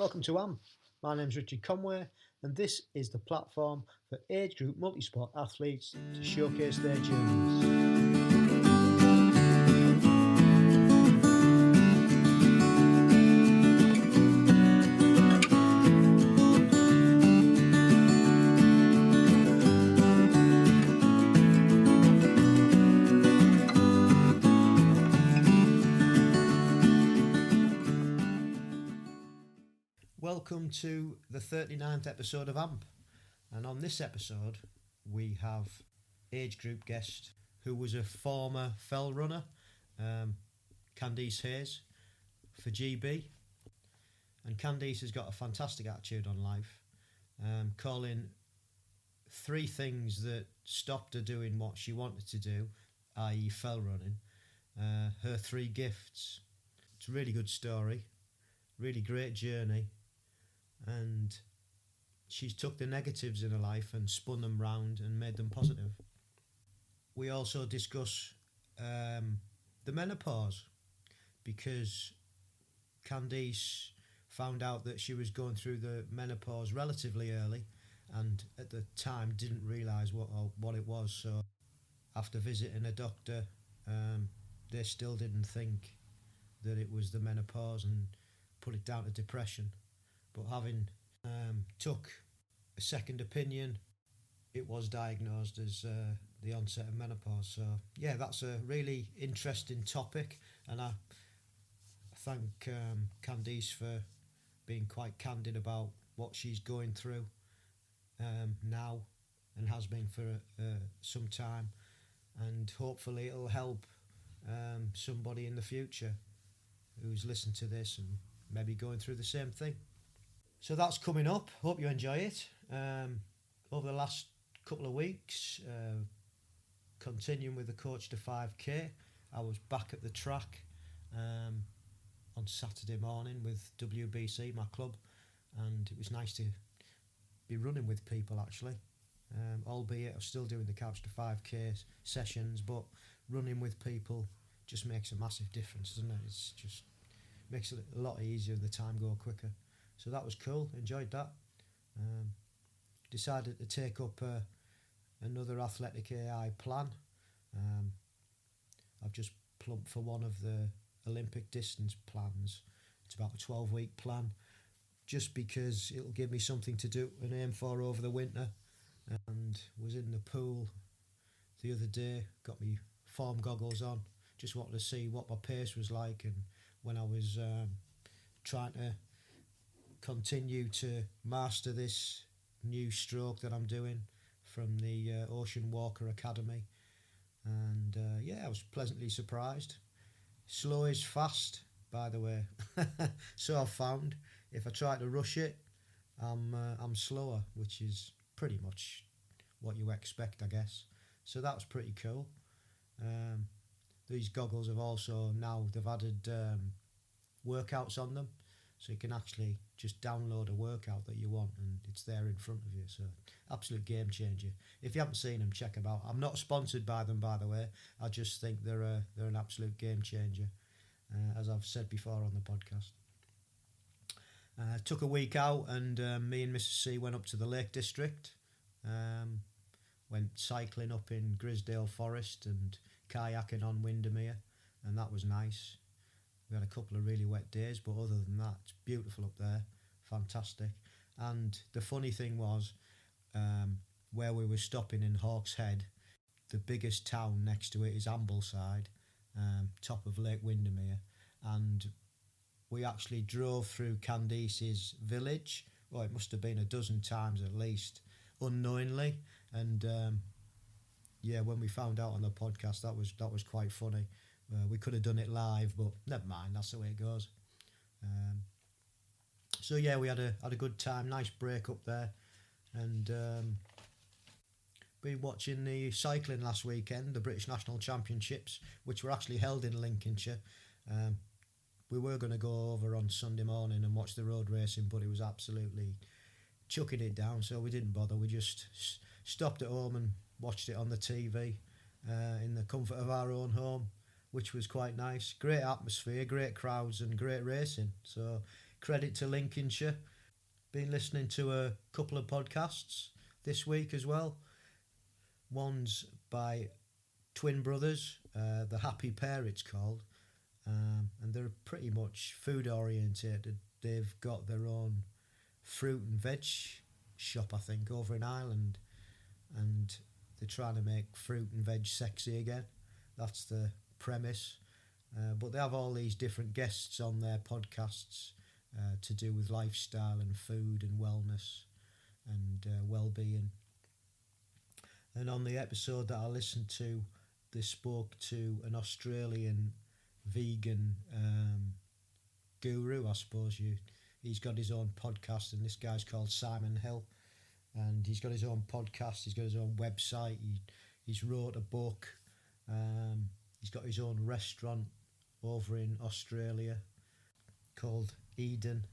Welcome to AM. My name's Richard Conway, and this is the platform for age group multisport athletes to showcase their journeys. Welcome to the 39th episode of AMP, and on this episode we have age group guest who was a former fell runner, Candice Hayes for GB, and Candice has got a fantastic attitude on life, calling three things that stopped her doing what she wanted to do, i.e. fell running, her three gifts. It's a really good story, really great journey, and she's took the negatives in her life and spun them round and made them positive. We also discuss the menopause, because Candice found out that she was going through the menopause relatively early, and at the time didn't realise what it was. So after visiting a doctor, they still didn't think that it was the menopause and put it down to depression. But having took a second opinion, it was diagnosed as the onset of menopause. So yeah, that's a really interesting topic, and I thank Candice for being quite candid about what she's going through now, and has been for some time, and hopefully it'll help somebody in the future who's listened to this and maybe going through the same thing. So that's coming up. Hope you enjoy it. Over the last couple of weeks, continuing with the Coach to 5K, I was back at the track on Saturday morning with WBC, my club, and it was nice to be running with people actually. Albeit I'm still doing the Couch to 5K sessions, but running with people just makes a massive difference, doesn't it? It's just makes it a lot easier, the time go quicker. So that was cool, enjoyed that. Decided to take up another Athletic AI plan. I've just plumped for one of the Olympic distance plans. It's about a 12-week plan, just because it'll give me something to do and aim for over the winter. And was in the pool the other day, got me form goggles on, just wanted to see what my pace was like, and when I was trying to continue to master this new stroke that I'm doing from the Ocean Walker Academy. And I was pleasantly surprised. Slow is fast, by the way. So I've found if I try to rush it, I'm slower, which is pretty much what you expect, I guess. So that was pretty cool. These goggles have also now, they've added workouts on them, so you can actually just download a workout that you want and it's there in front of you. So absolute game changer. If you haven't seen them, check them out. I'm not sponsored by them, by the way. I just think they're an absolute game changer, as I've said before on the podcast. Took a week out, and me and Mrs. C went up to the Lake District. Went cycling up in Grisdale Forest and kayaking on Windermere, and that was nice. We had a couple of really wet days, but other than that, it's beautiful up there, fantastic. And the funny thing was, where we were stopping in Hawks Head, the biggest town next to it is Ambleside, top of Lake Windermere, and we actually drove through Candice's village. Well, it must have been a dozen times at least, unknowingly, and when we found out on the podcast, that was quite funny. We could have done it live, but never mind, that's the way it goes. We had a good time, nice break up there, and been watching the cycling last weekend, the British National Championships, which were actually held in Lincolnshire. We were going to go over on Sunday morning and watch the road racing, but it was absolutely chucking it down, so we didn't bother. We just stopped at home and watched it on the TV in the comfort of our own home, which was quite nice. Great atmosphere, great crowds and great racing. So credit to Lincolnshire. Been listening to a couple of podcasts this week as well. One's by twin brothers, The Happy Pair it's called, and they're pretty much food orientated. They've got their own fruit and veg shop, I think, over in Ireland, and they're trying to make fruit and veg sexy again. That's the premise. But they have all these different guests on their podcasts to do with lifestyle and food and wellness and well-being. And on the episode that I listened to, they spoke to an Australian vegan guru, I suppose. He's got his own podcast, and this guy's called Simon Hill, and he's got his own podcast, he's got his own website, he's wrote a book, he's got his own restaurant over in Australia called Eden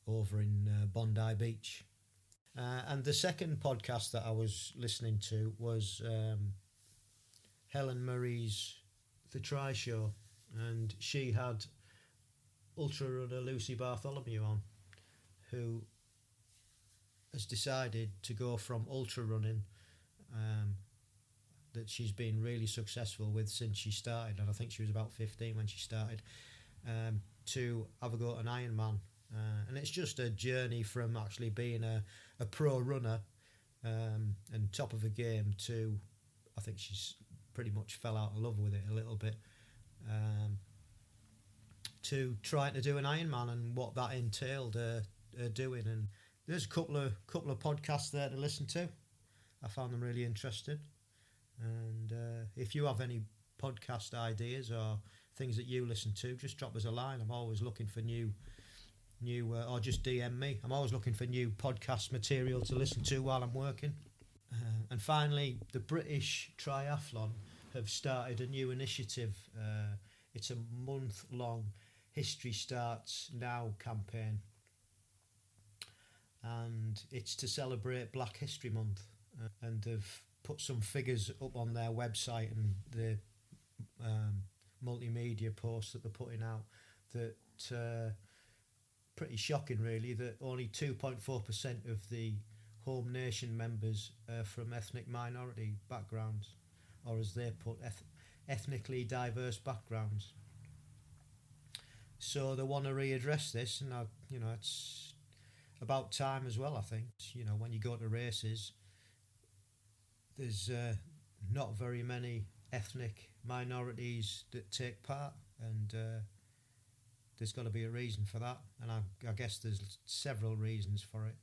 over in Bondi Beach. And the second podcast that I was listening to was Helen Murray's The Tri Show, and she had ultra runner Lucy Bartholomew on, who has decided to go from ultra running that she's been really successful with since she started, and I think she was about 15 when she started, to have a go at an Ironman. And it's just a journey from actually being a pro runner and top of the game to, I think she's pretty much fell out of love with it a little bit, to trying to do an Ironman and what that entailed doing. And there's a couple of podcasts there to listen to. I found them really interesting. And if you have any podcast ideas or things that you listen to, just drop us a line. I'm always looking for new or just DM me. I'm always looking for new podcast material to listen to while I'm working. And finally, the British Triathlon have started a new initiative. It's a month-long History Starts Now campaign, and it's to celebrate Black History Month. And they've put some figures up on their website and the multimedia posts that they're putting out that pretty shocking, really, that only 2.4% of the home nation members are from ethnic minority backgrounds, or as they put, ethnically diverse backgrounds. So they want to readdress this, and it's about time as well. I think when you go to races, there's not very many ethnic minorities that take part, and there's got to be a reason for that, and I guess there's several reasons for it.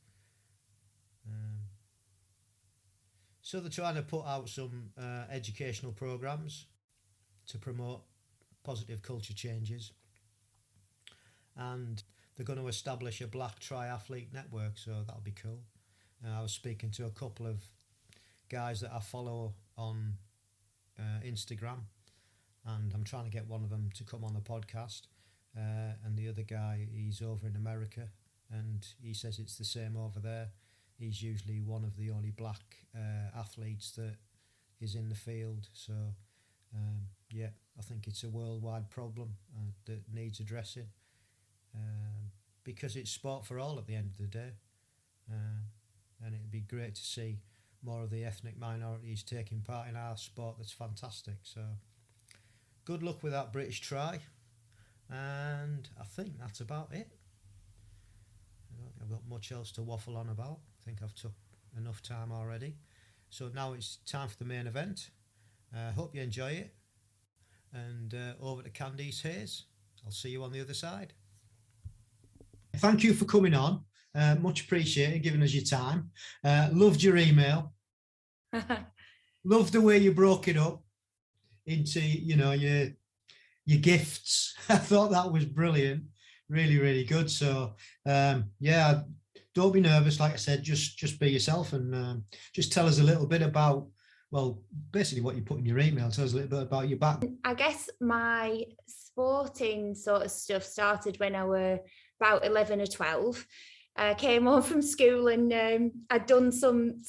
So they're trying to put out some educational programs to promote positive culture changes, and they're going to establish a black triathlete network, so that'll be cool. I was speaking to a couple of guys that I follow on Instagram, and I'm trying to get one of them to come on the podcast. And the other guy, he's over in America, and he says it's the same over there. He's usually one of the only black athletes that is in the field. So, I think it's a worldwide problem that needs addressing, because it's sport for all at the end of the day. And it'd be great to see more of the ethnic minorities taking part in our sport. That's fantastic. So, good luck with that British Tri. And I think that's about it. I don't think I've got much else to waffle on about. I think I've took enough time already. So now it's time for the main event. Hope you enjoy it. And over to Candice Hayes. I'll see you on the other side. Thank you for coming on. Much appreciated, giving us your time. Loved your email. Loved the way you broke it up into, your gifts. I thought that was brilliant. Really, really good. So, don't be nervous. Like I said, just be yourself, and just tell us a little bit about, basically what you put in your email. Tell us a little bit about your back. I guess my sporting sort of stuff started when I were about 11 or 12. I came home from school and I'd done some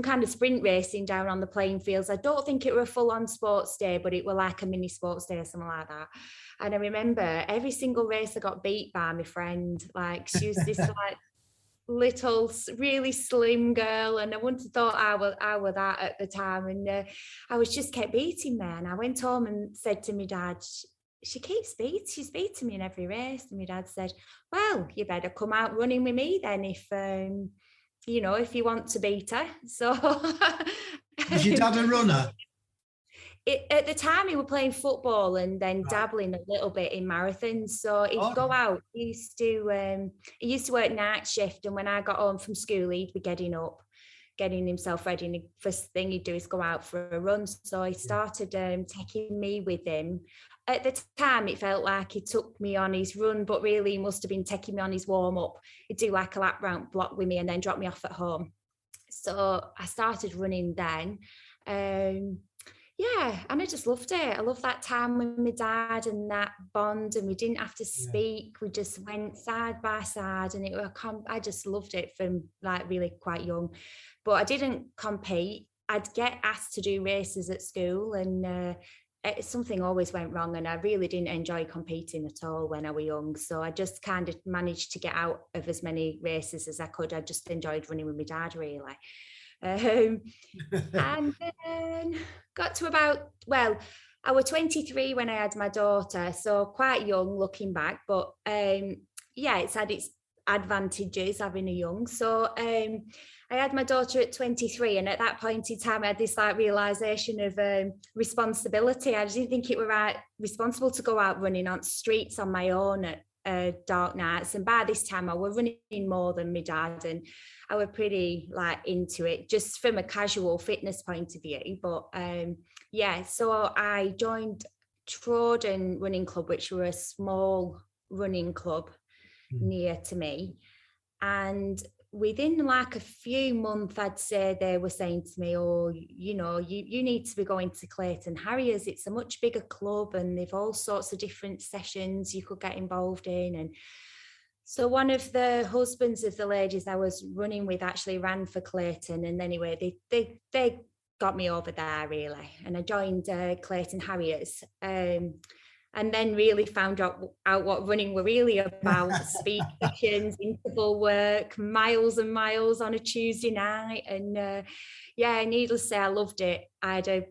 kind of sprint racing down on the playing fields. I don't think it were a full-on sports day, but it were like a mini sports day or something like that. And I remember every single race I got beat by my friend. Like, she was this like little, really slim girl, and I wouldn't have thought I were that at the time. And I was just kept beating me. And I went home and said to my dad, she's beating me in every race. And my dad said, well, you better come out running with me then if if you want to beat her. So was your dad a runner? At the time, he was playing football and then dabbling a little bit in marathons. So he'd go out. He used to work night shift, and when I got home from school, he'd be getting himself ready. And the first thing he'd do is go out for a run. So he started taking me with him. At the time, it felt like he took me on his run, but really he must have been taking me on his warm-up. He'd do like a lap round block with me and then drop me off at home. So I started running then. Yeah, and I just loved it. I loved that time with my dad and that bond, and we didn't have to speak. We just went side by side, and I just loved it from like really quite young. But I didn't compete. I'd get asked to do races at school, and something always went wrong, and I really didn't enjoy competing at all when I was young. So I just kind of managed to get out of as many races as I could. I just enjoyed running with my dad, really. And then got to I was 23 when I had my daughter, so quite young looking back, but it's had its advantages having a young. So I had my daughter at 23, and at that point in time I had this like realization of responsibility. I didn't think it were responsible to go out running on streets on my own at dark nights, and by this time I was running more than my dad, and I was pretty like into it just from a casual fitness point of view. But so I joined Trawden running club, which were a small running club near to me, and within like a few months, I'd say they were saying to me, oh, you need to be going to Clayton Harriers. It's a much bigger club and they've all sorts of different sessions you could get involved in. And so one of the husbands of the ladies I was running with actually ran for Clayton. And anyway, they got me over there really. And I joined Clayton Harriers. And then really found out what running were really about. Speed sessions, interval work, miles and miles on a Tuesday night. And needless to say, I loved it. There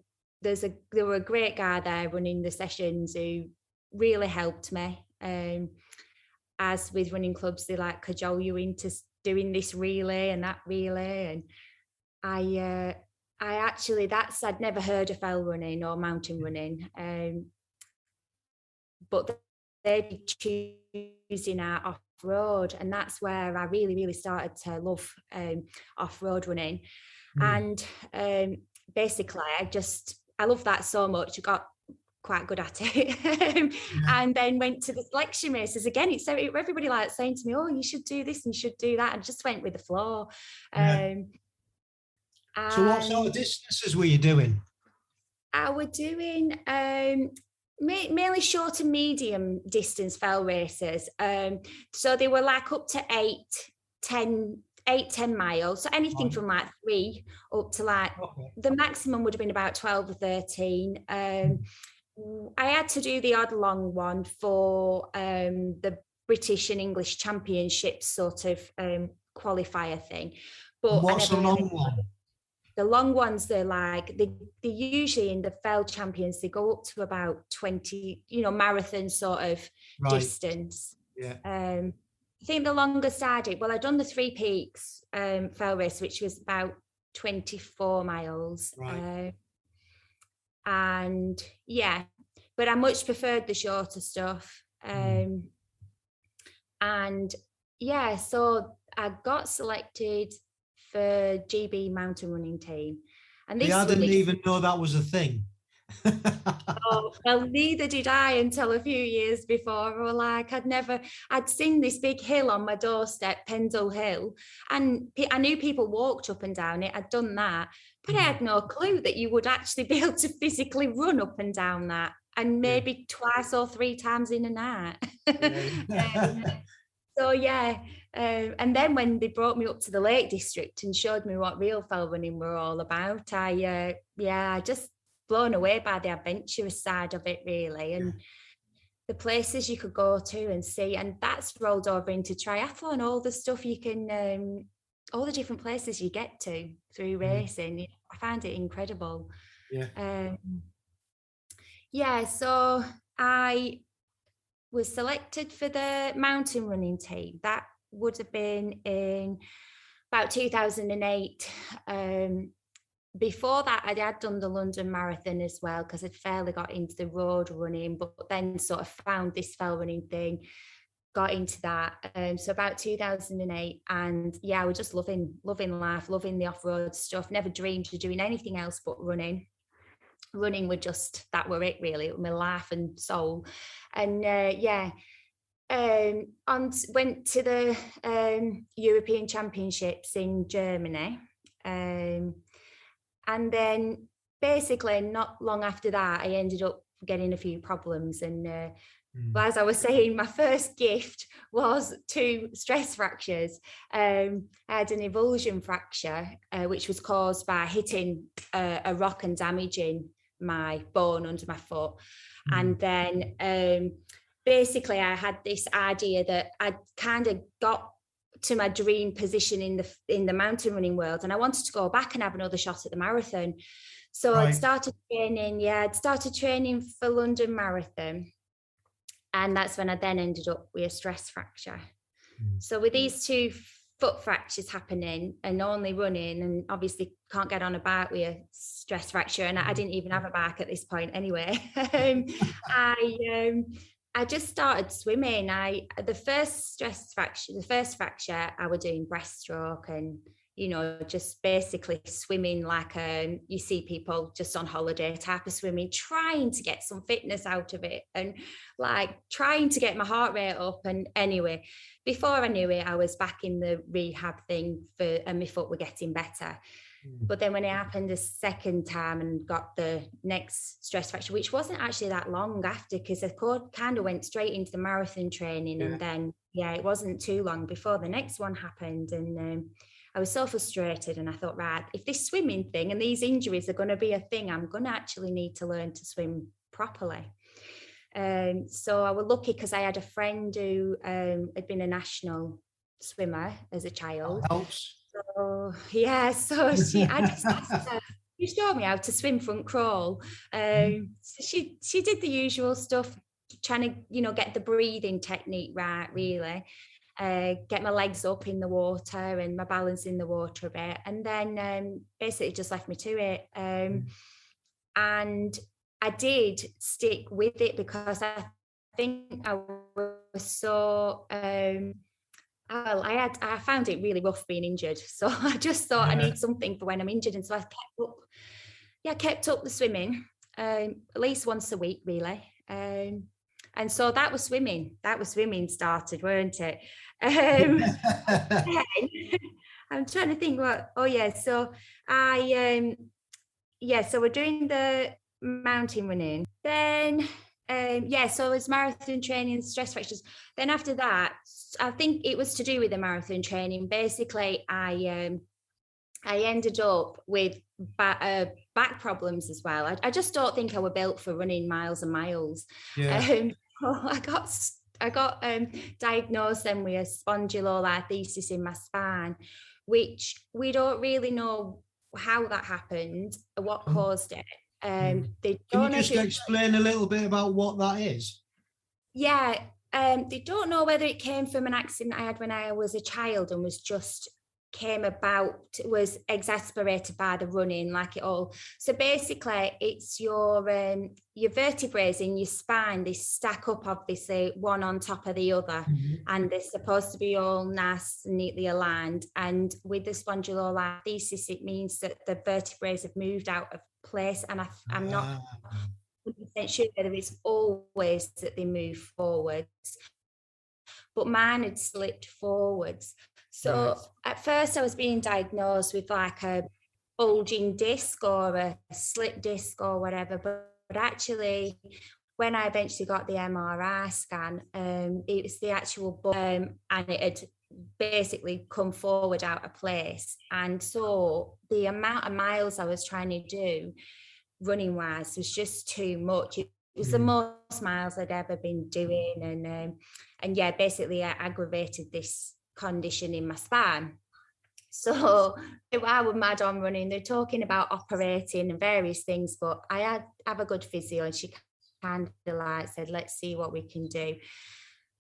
were a great guy there running the sessions who really helped me. As with running clubs, they like cajole you into doing this relay and that relay. And I'd never heard of fell running or mountain running. But they'd be choosing our off-road, and that's where I really, really started to love off-road running. And basically, I love that so much. I got quite good at it, and then went to the selection races again. Everybody like saying to me, "Oh, you should do this and you should do that," and just went with the flow. So, what sort of distances were you doing? I was doing. Mainly short and medium distance fell races. So they were like up to 10 miles. So anything from like 3 up to like the maximum would have been about 12 or 13. I had to do the odd long one for the British and English Championships sort of qualifier thing. But what's a long one? The long ones, they're usually in the fell champions, they go up to about 20, marathon sort of distance. Yeah. I think the longest I did, I'd done the 3 Peaks fell race, which was about 24 miles. Right. But I much preferred the shorter stuff. So I got selected for GB mountain running team. And I didn't even know that was a thing. Neither did I until a few years before. I'd seen this big hill on my doorstep, Pendle Hill, and I knew people walked up and down it. I'd done that, but I had no clue that you would actually be able to physically run up and down that, and maybe 2 or 3 times in a night. And then when they brought me up to the Lake District and showed me what real fell running were all about, I just blown away by the adventurous side of it, really. And the places you could go to and see, and that's rolled over into triathlon, all the stuff you can, all the different places you get to through racing. I find it incredible. So I was selected for the mountain running team. That would have been in about 2008. Before that, I had done the London Marathon as well, because I'd fairly got into the road running, but then sort of found this fell running thing, got into that. So about 2008, and I was just loving life, loving the off-road stuff. Never dreamed of doing anything else but running. Running were just, that were it really, my life and soul. And went to the European Championships in Germany. And then basically not long after that, I ended up getting a few problems. And as I was saying, my first gift was 2 stress fractures. I had an avulsion fracture, which was caused by hitting a rock and damaging my bone under my foot. And then basically I had this idea that I kind of got to my dream position in the mountain running world, and I wanted to go back and have another shot at the marathon. So I'd started training for London Marathon, and that's when I then ended up with a stress fracture. So with these 2 foot fractures happening and only running, and obviously can't get on a bike with a stress fracture, and I didn't even have a bike at this point anyway. I just started swimming. The first fracture, I was doing breaststroke and, just basically swimming like you see people just on holiday type of swimming, trying to get some fitness out of it and like trying to get my heart rate up. And anyway, before I knew it, I was back in the rehab thing and my foot were getting better. But then when it happened a second time and got the next stress fracture, which wasn't actually that long after, because I kind of went straight into the marathon training. And then, it wasn't too long before the next one happened. And I was so frustrated, and I thought, right, if this swimming thing and these injuries are going to be a thing, I'm going to actually need to learn to swim properly. So I was lucky because I had a friend who had been a national swimmer as a child. That helps. So I just asked her, you showed me how to swim front crawl. So she did the usual stuff, trying to, get the breathing technique right, really. Get my legs up in the water and my balance in the water a bit. And then basically just left me to it. And I did stick with it because I think I was so... I found it really rough being injured, so I just thought I need something for when I'm injured, and so I kept up the swimming at least once a week, really. And so that was swimming started, weren't it? I'm trying to think so we're doing the mountain running, then so it was marathon training, stress fractures. Then after that, I think it was to do with the marathon training. Basically, I ended up with back problems as well. I just don't think I were built for running miles and miles. I got diagnosed then with a spondylolisthesis in my spine, which we don't really know how that happened, what caused it. Can you just explain a little bit about what that is? They don't know whether it came from an accident I had when I was a child and was exasperated by the running, like it all. So basically it's your vertebrae in your spine, they stack up obviously one on top of the other, and they're supposed to be all nice and neatly aligned. And with the spondylolisthesis, it means that the vertebrae have moved out of place, and I'm not 100% sure whether it's always that they move forwards, but mine had slipped forwards. So at first I was being diagnosed with like a bulging disc or a slip disc or whatever, but actually when I eventually got the MRI scan, it was the actual and it had basically come forward out of place. And so the amount of miles I was trying to do running wise was just too much. It was the most miles I'd ever been doing. And yeah, basically I aggravated this condition in my spine. So I was mad on running. They're talking about operating and various things, but I have a good physio, and she kind of like said, let's see what we can do.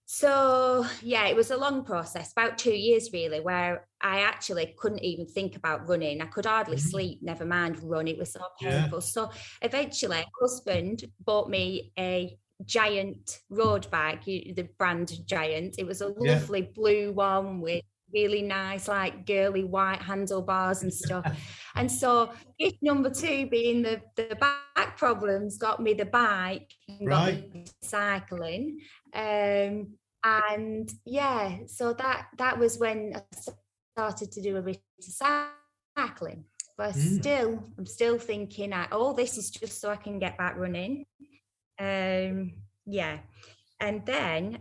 So yeah, it was a long process, about 2 years really, where I actually couldn't even think about running. I could hardly sleep, never mind run. It was so painful. So eventually my husband bought me a giant road bike, the brand Giant. It was a lovely blue one with really nice, like girly white handlebars and stuff. And so gift number 2 being the back problems got me the bike, got me cycling. And yeah, so that was when I started to do a bit of cycling. But I'm still thinking, this is just so I can get back running. Yeah. And then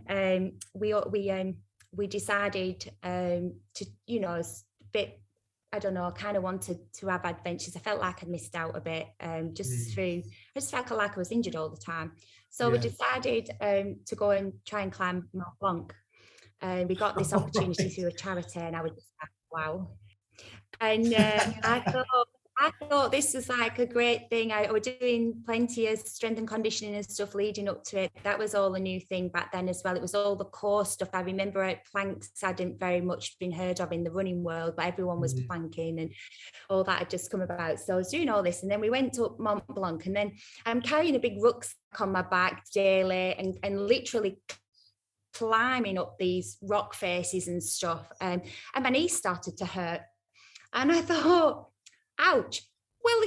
we decided to, a bit, I don't know, I kind of wanted to have adventures. I felt like I'd missed out a bit I just felt like I was injured all the time. So we decided to go and try and climb Mont Blanc. We got this opportunity through a charity, and I was just like, wow. And I thought this was like a great thing. I was doing plenty of strength and conditioning and stuff leading up to it. That was all a new thing back then as well. It was all the core stuff. I remember planks hadn't very much been heard of in the running world, but everyone was planking and all that had just come about. So I was doing all this, and then we went up Mont Blanc, and then I'm carrying a big rucksack on my back daily and literally climbing up these rock faces and stuff. And my knees started to hurt. And I thought, ouch, well,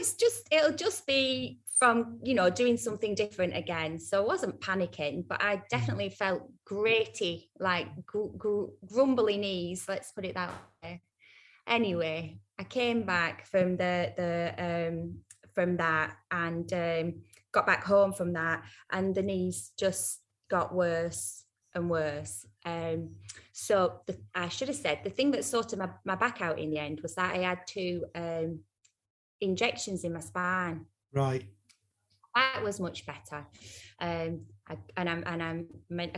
it'll just be from, doing something different again. So I wasn't panicking, but I definitely felt grating, like grumbly knees, let's put it that way. Anyway, I came back from from that and got back home from that, and the knees just got worse and worse. So I should have said the thing that sorted my back out in the end was that I had 2 injections in my spine. Right. That was much better. I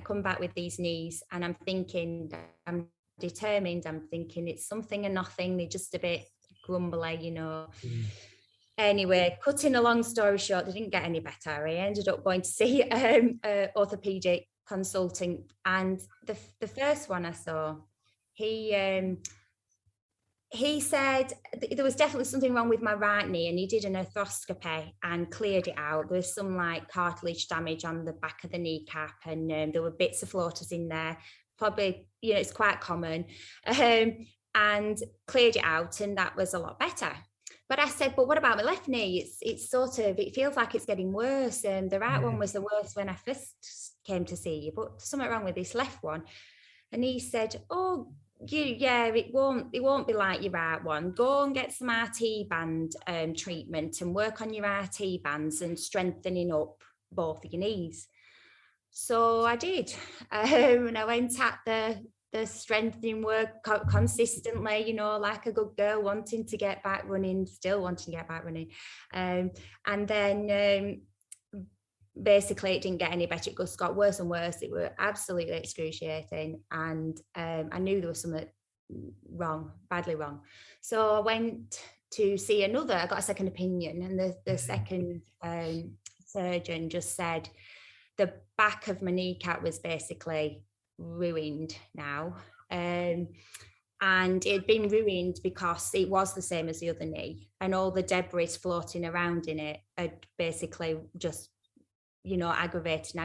come back with these knees, and I'm thinking, I'm determined. I'm thinking it's something and nothing. They're just a bit grumbly, Anyway, cutting a long story short, they didn't get any better. I ended up going to see an orthopedic consultant, and the first one I saw, he said there was definitely something wrong with my right knee, and he did an arthroscopy and cleared it out. There was some like cartilage damage on the back of the kneecap, and there were bits of floaters in there. Probably, it's quite common, and cleared it out, and that was a lot better. But I said, but what about my left knee? It feels like it's getting worse. And the right one was the worst when I first came to see you, but something wrong with this left one. And he said, it won't be like your right one. Go and get some RT band treatment and work on your RT bands and strengthening up both of your knees. So I did. And I went at the strengthening work consistently, like a good girl, wanting to get back running, still wanting to get back running. And then basically it didn't get any better. It just got worse and worse. It were absolutely excruciating. And I knew there was something wrong, badly wrong. So I went to see I got a second opinion, and the second surgeon just said the back of my kneecap was basically ruined now, and it had been ruined because it was the same as the other knee, and all the debris floating around in it had basically just aggravated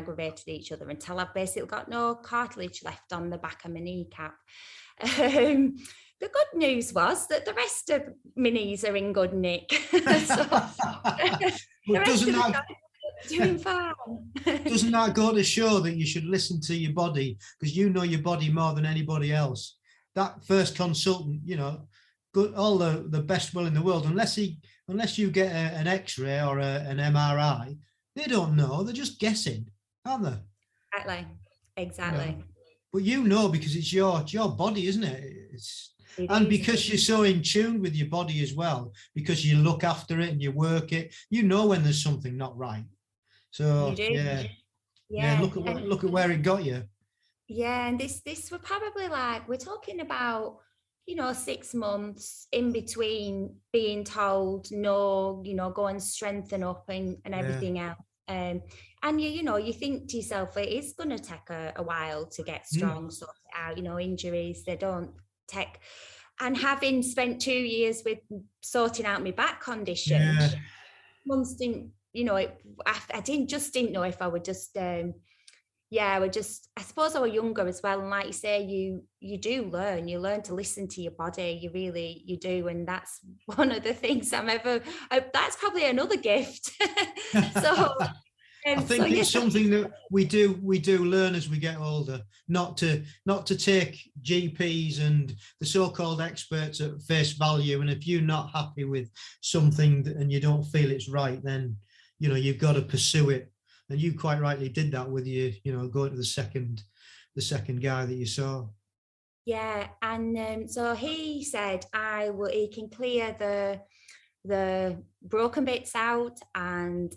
each other until I've basically got no cartilage left on the back of my kneecap. The good news was that the rest of my knees are in good nick. Doing fine. Doesn't that go to show that you should listen to your body, because you know your body more than anybody else? That first consultant, good, all the best will in the world, unless you get an X-ray or an MRI, they don't know. They're just guessing, aren't they? Exactly. But you know, because it's your body, isn't it? And because you're so in tune with your body as well, because you look after it and you work it, you know when there's something not right. So yeah, look at where it got you. Yeah, and this were probably like, we're talking about, 6 months in between being told no, go and strengthen up and everything else. And you think to yourself, it is going to take a while to get strong, sort it out. Injuries, they don't take. And having spent 2 years with sorting out my back condition, months didn't, I didn't know if I would just. I suppose I was younger as well. And like you say, you do learn, to listen to your body. You do. And that's one of the things that's probably another gift. So I think it's something that we do learn as we get older, not to take GPs and the so-called experts at face value. And if you're not happy with something and you don't feel it's right, then, you've got to pursue it. And you quite rightly did that with going to the second guy that you saw. Yeah, and so he said he can clear the broken bits out, and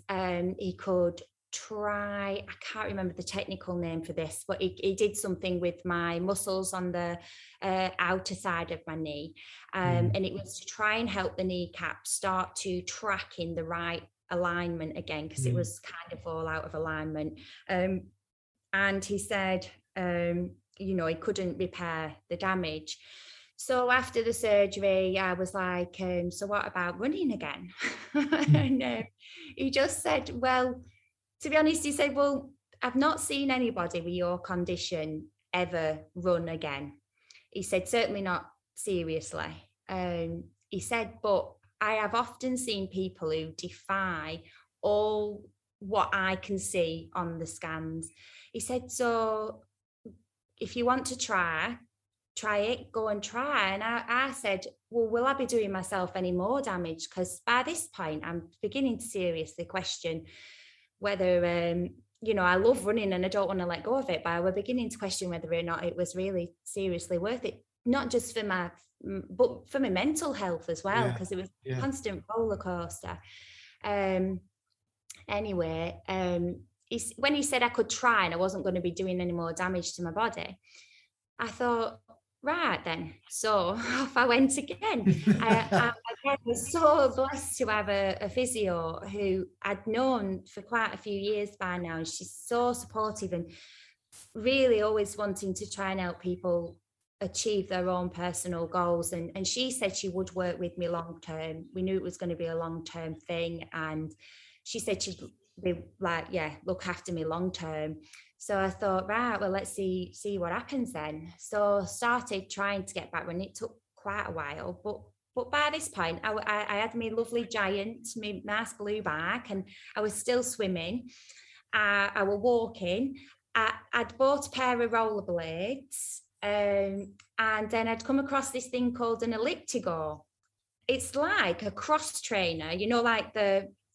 he could try. I can't remember the technical name for this, but he did something with my muscles on the outer side of my knee, and it was to try and help the kneecap start to track in the right alignment again, because it was kind of all out of alignment. And he said, he couldn't repair the damage. So after the surgery, I was like, so what about running again? And he just said, well, to be honest, he said, well, I've not seen anybody with your condition ever run again. He said, certainly not seriously. He said, but I have often seen people who defy all what I can see on the scans. He said, so if you want to try it, go and try. And I said, well, will I be doing myself any more damage? Because by this point, I'm beginning to seriously question whether, I love running and I don't want to let go of it, but we're beginning to question whether or not it was really seriously worth it, not just but for my mental health as well, because it was a constant roller coaster. Anyway, when he said I could try and I wasn't going to be doing any more damage to my body, I thought, right then, so off I went again. I was so blessed to have a physio who I'd known for quite a few years by now, and she's so supportive and really always wanting to try and help people achieve their own personal goals. And she said she would work with me long term. We knew it was going to be a long term thing, and she said she'd be like, look after me long term. So I thought, right, well, let's see what happens then. So started trying to get back running. It took quite a while, but by this point, I had my lovely Giant, my nice blue bike, and I was still swimming. I was walking. I'd bought a pair of rollerblades. And then I'd come across this thing called an elliptical. It's like a cross trainer, like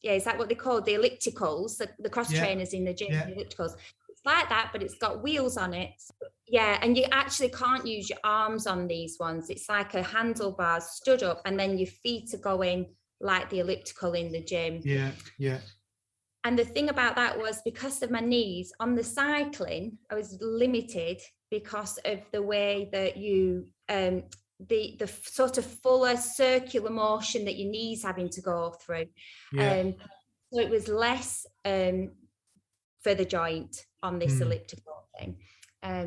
is that what they call the ellipticals, the cross trainers in the gym, the ellipticals. It's like that, but it's got wheels on it. And you actually can't use your arms on these ones. It's like a handlebar stood up, and then your feet are going like the elliptical in the gym. And the thing about that was, because of my knees on the cycling, I was limited because of the way that you the sort of fuller circular motion that your knees having to go through. So it was less for the joint on this elliptical thing.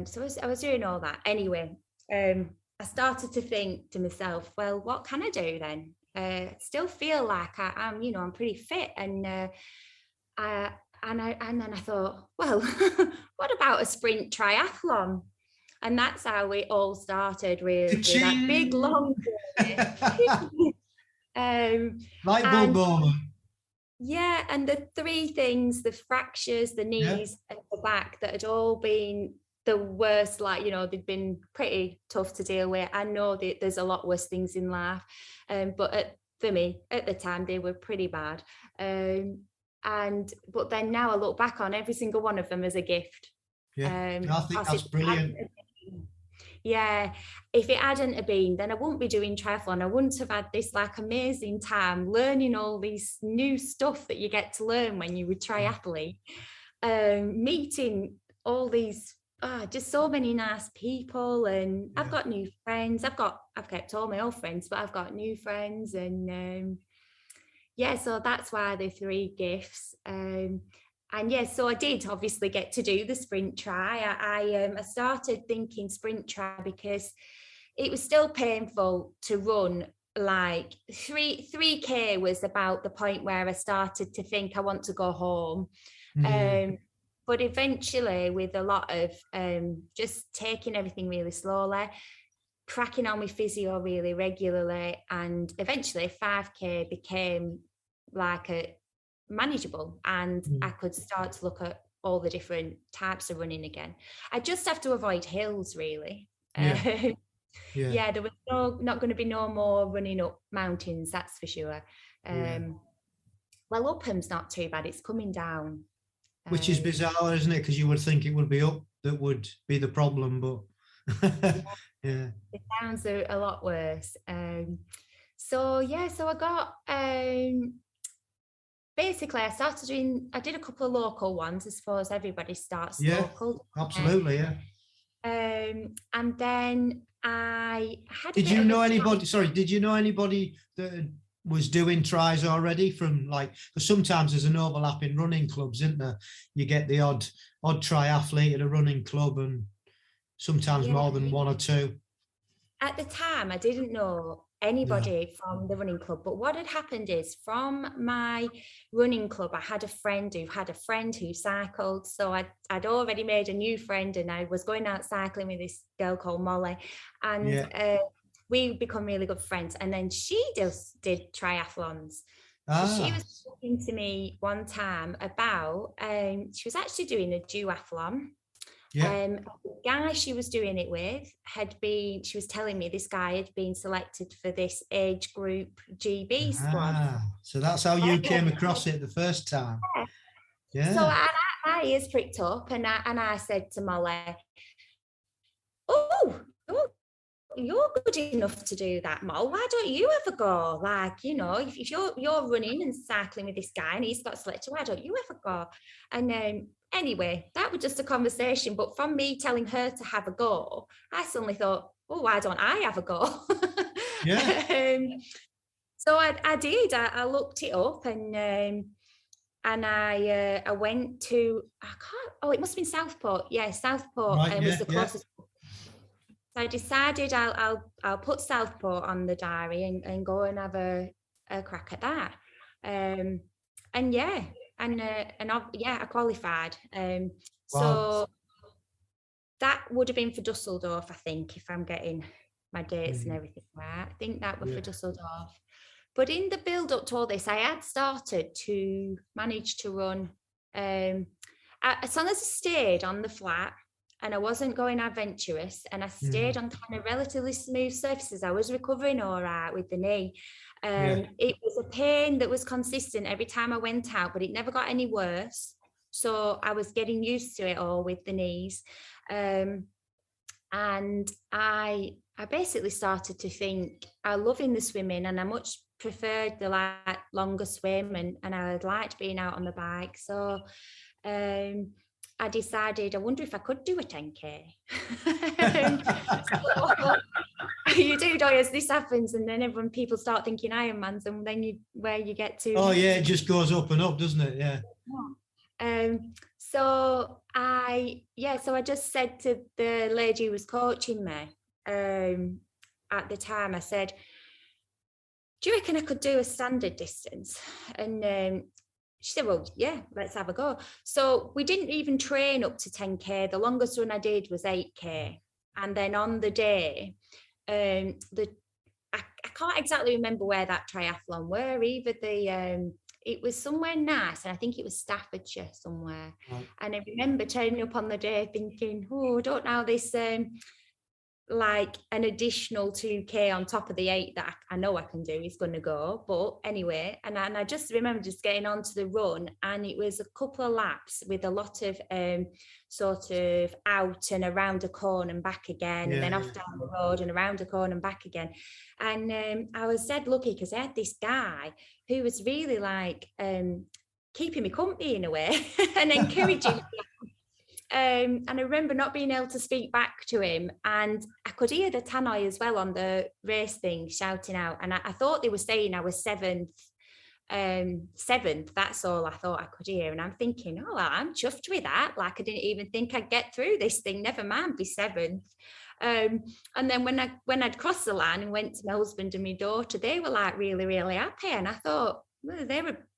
So I was doing all that. Anyway, I started to think to myself, well, what can I do then? Still feel like I'm pretty fit, and then I thought, well, what about a sprint triathlon? And that's how it all started, really. That big long journey. Light bulb moment. Yeah, and the three things, the fractures, the knees and the back, that had all been the worst, they'd been pretty tough to deal with. I know that there's a lot worse things in life, but for me, at the time, they were pretty bad. But then now I look back on every single one of them as a gift. I think that's brilliant. Yeah, if it hadn't have been, then I wouldn't be doing triathlon. I wouldn't have had this like amazing time learning all these new stuff that you get to learn when you're a triathlete. Meeting all these just so many nice people, and I've got new friends. I've kept all my old friends, but I've got new friends, and so that's why the 3 gifts. And yes, so I did obviously get to do the sprint try. I started thinking sprint try because it was still painful to run. Like 3K was about the point where I started to think I want to go home. But eventually, with a lot of just taking everything really slowly, cracking on with physio really regularly, and eventually 5K became like a manageable, and I could start to look at all the different types of running again. I just have to avoid hills, really. There was not going to be no more running up mountains, that's for sure. Well, Upham's not too bad, it's coming down, which is bizarre, isn't it? Because you would think it would be up that would be the problem, but the downs are a lot worse. So I got basically, I did a couple of local ones. I suppose everybody starts local. Absolutely, and then I had. Did you know anybody that was doing tries already from, like, because sometimes there's an overlap in running clubs, isn't there? You get the odd triathlete at a running club, and sometimes more than 1 or 2. At the time, I didn't know anybody from the running club, but what had happened is, from my running club, I had a friend who cycled, so I'd already made a new friend, and I was going out cycling with this girl called Molly, and we become really good friends. And then she just did triathlons. So she was talking to me one time about she was actually doing a duathlon. The guy she was doing it with she was telling me this guy had been selected for this age group GB squad. So that's how you came across it the first time. So my ears pricked up, and I said to Molly, "Oh, you're good enough to do that, Moll. Why don't you ever go? Like, if you're running and cycling with this guy and he's got selected, why don't you ever go?" And anyway, that was just a conversation. But from me telling her to have a go, I suddenly thought, oh, why don't I have a go? So I did. I looked it up, and I went to, it must have been Southport. Yeah, Southport was the closest. So I decided I'll put Southport on the diary and go and have a crack at that. I qualified. So that would have been for Dusseldorf, I think, if I'm getting my dates and everything right. I think that was for Dusseldorf. But in the build up to all this, I had started to manage to run as long as I stayed on the flat and I wasn't going adventurous, and I stayed on kind of relatively smooth surfaces. I was recovering all right with the knee. It was a pain that was consistent every time I went out, but it never got any worse. So I was getting used to it all with the knees. And I basically started to think I love in the swimming, and I much preferred the longer swim, and I liked being out on the bike. So I decided, I wonder if I could do a 10K. You do, don't you? As this happens, and then people start thinking Ironmans, and then where you get to. Oh yeah, it just goes up and up, doesn't it? Yeah. So I just said to the lady who was coaching me at the time, I said, "Do you reckon I could do a standard distance?" And she said, "Well, yeah, let's have a go." So we didn't even train up to 10K. The longest run I did was 8K. And then on the day, I can't exactly remember where that triathlon were, either it was somewhere nice, and I think it was Staffordshire somewhere. And I remember turning up on the day thinking, oh, I don't know how this like an additional 2K on top of the 8 that I know I can do is going to go. But anyway, and I just remember just getting onto the run, and it was a couple of laps with a lot of sort of out and around a corner and back again, and then off down the road and around a corner and back again. And I was dead lucky because I had this guy who was really like keeping me company in a way and encouraging me. And I remember not being able to speak back to him, and I could hear the tannoy as well on the race thing shouting out, and I thought they were saying I was seventh. That's all I thought I could hear, and I'm thinking, oh, well, I'm chuffed with that. Like, I didn't even think I'd get through this thing, never mind be seventh. And then when I'd crossed the line and went to my husband and my daughter, they were like really, really happy, and I thought, well,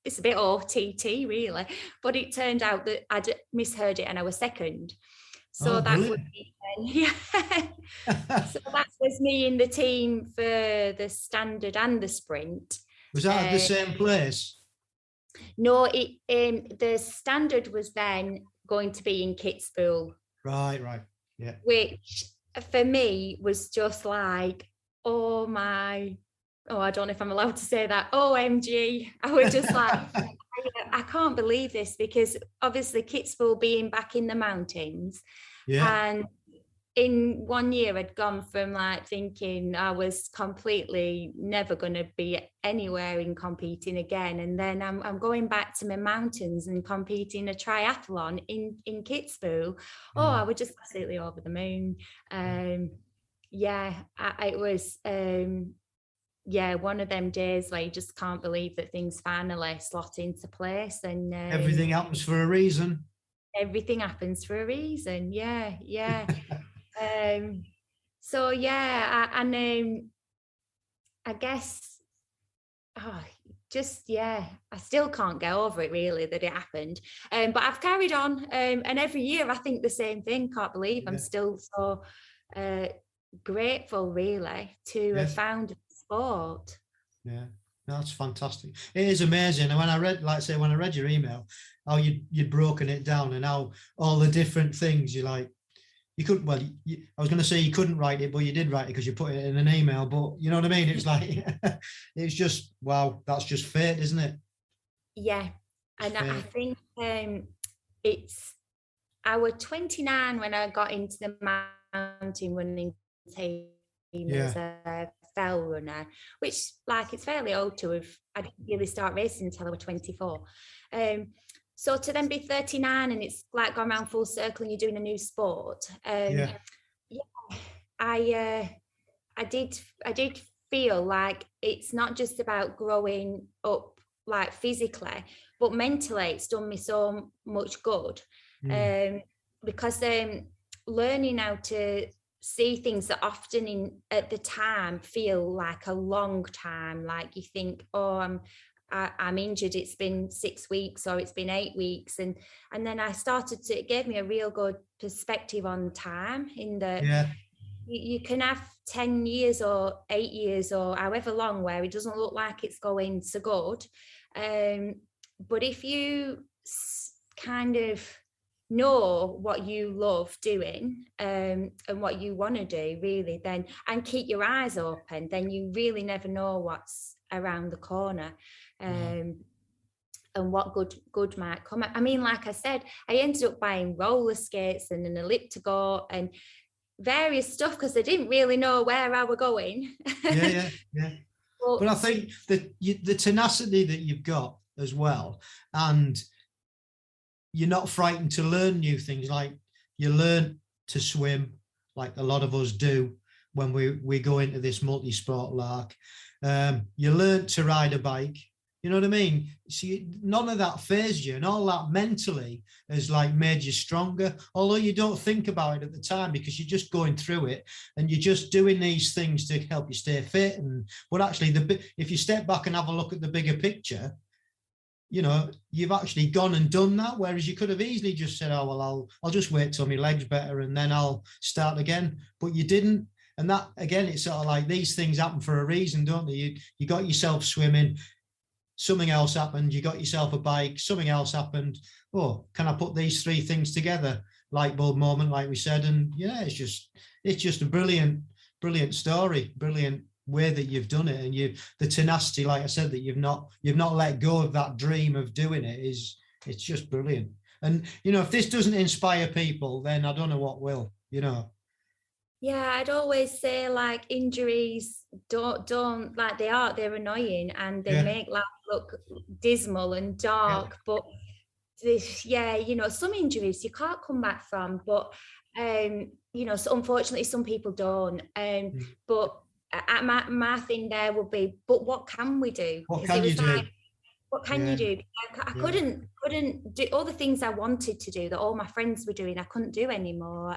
it's a bit OTT really, but it turned out that I'd misheard it and I was second. So that was me then. So that was me in the team for the standard and the sprint. Was that at the same place? No, the standard was then going to be in Kitzbühel. Right, yeah. Which for me was just like, I don't know if I'm allowed to say that. OMG. I was just like, I can't believe this, because obviously Kitzbühel being back in the mountains. Yeah. And in 1 year I'd gone from like thinking I was completely never going to be anywhere in competing again. And then I'm going back to my mountains and competing a triathlon in Kitzbühel. I was just absolutely over the moon. It was... one of them days where you just can't believe that things finally slot into place, and everything happens for a reason. Everything happens for a reason. Yeah. I guess, I still can't get over it really that it happened. But I've carried on, and every year I think the same thing. Can't believe I'm still so grateful really to have found sport. Yeah, that's fantastic. It is amazing. And when I read your email, how you'd broken it down and how all the different things I was going to say you couldn't write it, but you did write it because you put it in an email. But you know what I mean? It's like, it's just, wow, that's just fate, isn't it? Yeah. And I think I was 29 when I got into the mountain running team as a fell runner, which like it's fairly old to have. I didn't really start racing until I was 24. So to then be 39 and it's like going around full circle and you're doing a new sport. I did feel like it's not just about growing up like physically, but mentally it's done me so much good. Because learning how to see things that often at the time feel like a long time, like you think, I'm injured, it's been 6 weeks or it's been 8 weeks, and then I started to, it gave me a real good perspective on time, in that you can have 10 years or 8 years or however long where it doesn't look like it's going so good, but if you kind of know what you love doing and what you want to do really, then, and keep your eyes open, then you really never know what's around the corner, and what good might come. I mean, like I said, I ended up buying roller skates and an elliptical and various stuff because I didn't really know where I were going. Yeah. But I think that the tenacity that you've got as well, and you're not frightened to learn new things. Like you learn to swim, like a lot of us do when we go into this multi-sport lark. You learn to ride a bike. You know what I mean? See, none of that fazed you, and all that mentally has like made you stronger. Although you don't think about it at the time because you're just going through it and you're just doing these things to help you stay fit. But actually, if you step back and have a look at the bigger picture, you know, you've actually gone and done that. Whereas you could have easily just said, "Oh well, I'll just wait till my leg's better and then I'll start again." But you didn't. And that again, it's sort of like these things happen for a reason, don't they? You got yourself swimming. Something else happened, you got yourself a bike, something else happened. Oh, can I put these three things together? light bulb moment, like we said. And yeah, it's just a brilliant story, brilliant way that you've done it, and the tenacity, like I said, that you've not let go of that dream of doing it's just brilliant. And if this doesn't inspire people, then I don't know what will. Yeah, I'd always say like injuries don't like they're annoying and they make life look dismal and dark. But some injuries you can't come back from. But so unfortunately some people don't. But my thing there would be, but what can we do? What can you do? What can you do? I couldn't do all the things I wanted to do that all my friends were doing. I couldn't do anymore.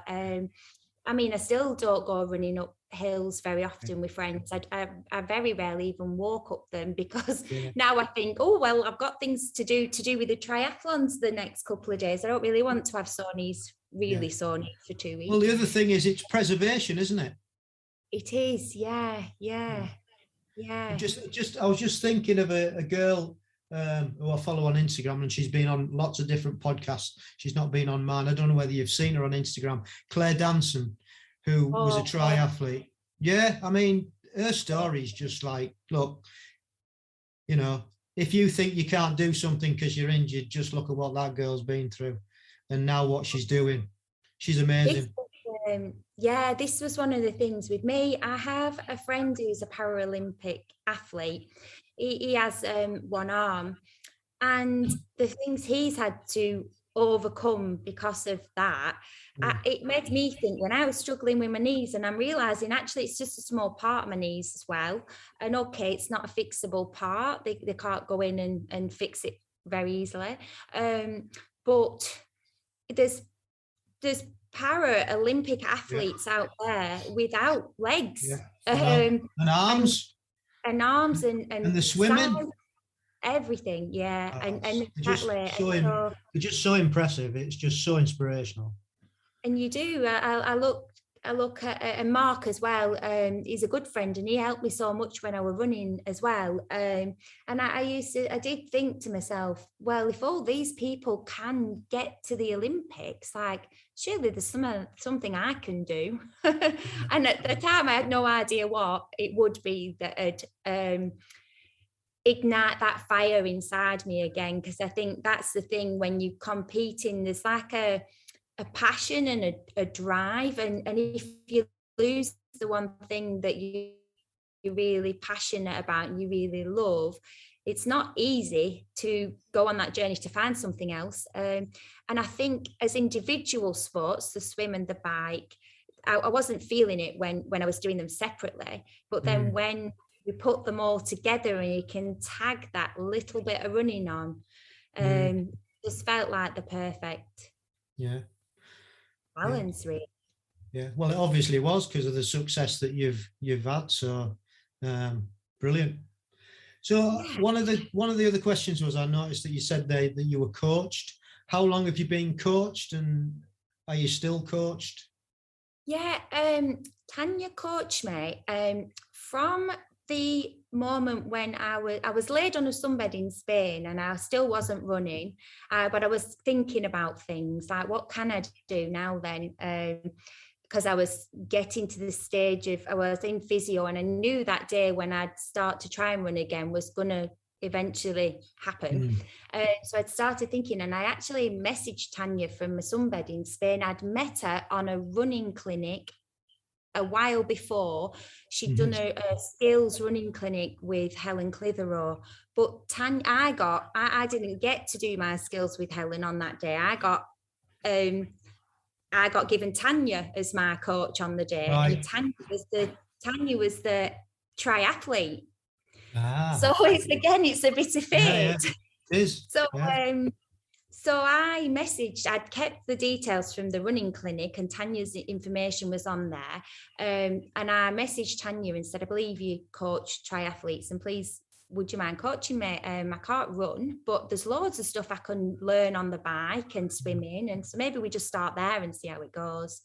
I mean, I still don't go running up hills very often with friends. I very rarely even walk up them because now I think, oh, well, I've got things to do with the triathlons the next couple of days. I don't really want to have sore knees for 2 weeks. Well, the other thing is it's preservation, isn't it? It is, yeah. I was just thinking of a girl who I follow on Instagram, and she's been on lots of different podcasts. She's not been on mine. I don't know whether you've seen her on Instagram. Claire Danson, who was a triathlete. Yeah, I mean, her story is just like, look, if you think you can't do something because you're injured, just look at what that girl's been through, and now what she's doing. She's amazing. This was one of the things with me. I have a friend who's a Paralympic athlete. He has one arm, and the things he's had to overcome because of that, it made me think when I was struggling with my knees, and I'm realizing actually it's just a small part of my knees as well. And okay, it's not a fixable part. They can't go in and fix it very easily. But there's Paralympic athletes out there without legs and arms and the swimming, everything. And exactly, they're just so impressive. It's just so inspirational. And you do. I look at Mark as well. He's a good friend, and he helped me so much when I was running as well. And I did think to myself, well, if all these people can get to the Olympics, like surely there's something I can do. And at the time, I had no idea what it would be that ignite that fire inside me again. Because I think that's the thing when you're competing, there's like a passion and a drive, and if you lose the one thing that you're really passionate about and you really love, it's not easy to go on that journey to find something else. And I think as individual sports, the swim and the bike, I wasn't feeling it when I was doing them separately, but then when you put them all together and you can tag that little bit of running on, just felt like the perfect balance, really. Yeah, well, it obviously was because of the success that you've had. So brilliant. So one of the other questions was, I noticed that you said that you were coached. How long have you been coached, and are you still coached? Yeah, Tanya coached me from the moment when I was laid on a sunbed in Spain, and I still wasn't running, but I was thinking about things like, what can I do now then? Because I was getting to the stage of, I was in physio, and I knew that day when I'd start to try and run again was going to eventually happen. So I'd started thinking, and I actually messaged Tanya from my sunbed in Spain. I'd met her on a running clinic a while before. She'd done a skills running clinic with Helen Clitheroe, but Tanya, I didn't get to do my skills with Helen on that day. I got given Tanya as my coach on the day, and Tanya was the triathlete. So it's a bit of fate. It is. So I messaged, I'd kept the details from the running clinic, and Tanya's information was on there. And I messaged Tanya and said, I believe you coach triathletes, and please, would you mind coaching me? I can't run, but there's loads of stuff I can learn on the bike and swimming. And so maybe we just start there and see how it goes.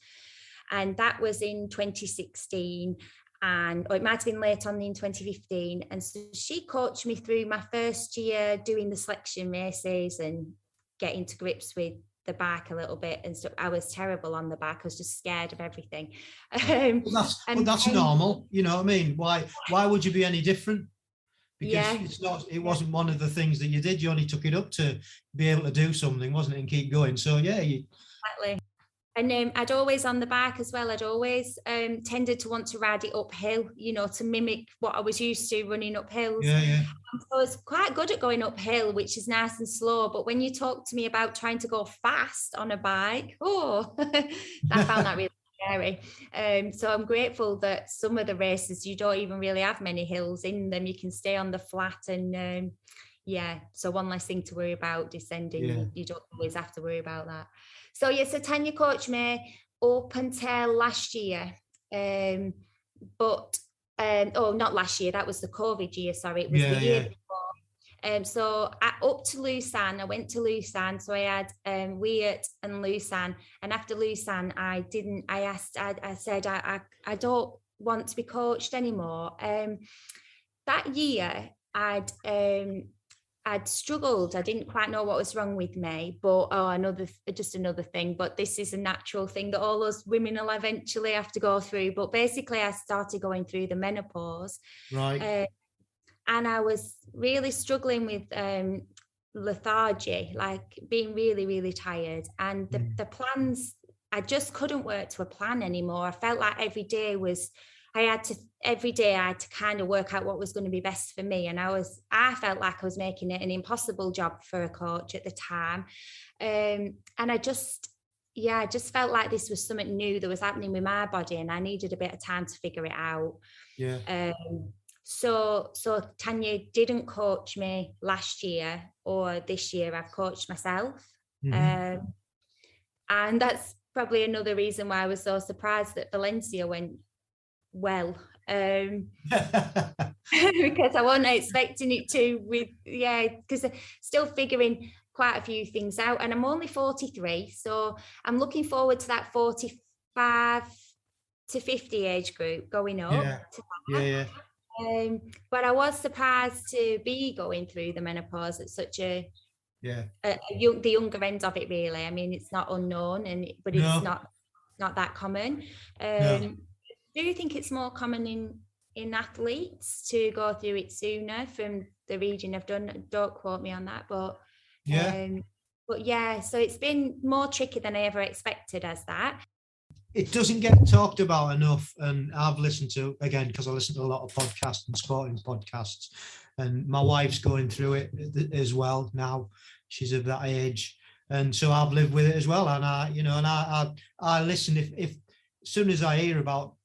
And that was in 2016. Or it might have been late on in 2015. And so she coached me through my first year doing the selection races and getting to grips with the bike a little bit and stuff. I was terrible on the bike. I was just scared of everything. But that's normal. You know what I mean? Why would you be any different? Because it wasn't one of the things that you did. You only took it up to be able to do something, wasn't it? And keep going. So yeah, exactly. And I'd always on the bike as well. I'd always tended to want to ride it uphill, you know, to mimic what I was used to running up hills. Yeah. So I was quite good at going uphill, which is nice and slow. But when you talk to me about trying to go fast on a bike, I found that really scary. So I'm grateful that some of the races, you don't even really have many hills in them. You can stay on the flat and so one less thing to worry about descending. Yeah. You don't always have to worry about that. So so Tanya coached me up until last year, but not last year, that was the COVID year, sorry, it was the year before. So up to Lausanne, I went to Lausanne, so I had Weert and Lausanne, and after Lausanne, I said I don't want to be coached anymore. That year, I'd struggled. I didn't quite know what was wrong with me, but another thing. But this is a natural thing that all those women will eventually have to go through. But basically, I started going through the menopause, right, and I was really struggling with lethargy, like being really, really tired. And the plans, I just couldn't work to a plan anymore. I felt like every day I had to kind of work out what was going to be best for me. And I felt like I was making it an impossible job for a coach at the time. And I just felt like this was something new that was happening with my body and I needed a bit of time to figure it out. Yeah. So Tanya didn't coach me last year or this year. I've coached myself. Mm-hmm. And that's probably another reason why I was so surprised that Valencia went well, because I wasn't expecting it to because I'm still figuring quite a few things out, and I'm only 43, so I'm looking forward to that 45 to 50 age group going up. But I was surprised to be going through the menopause at such the younger end of it, really. I mean, it's not unknown, but it's not that common. Do you think it's more common in athletes to go through it sooner from the reading I've done? Don't quote me on that, but so it's been more tricky than I ever expected as that. It doesn't get talked about enough, and I've listened to, again, because I listen to a lot of podcasts and sporting podcasts, and my wife's going through it as well now. She's of that age, and so I've lived with it as well. And I listen if as soon as I hear about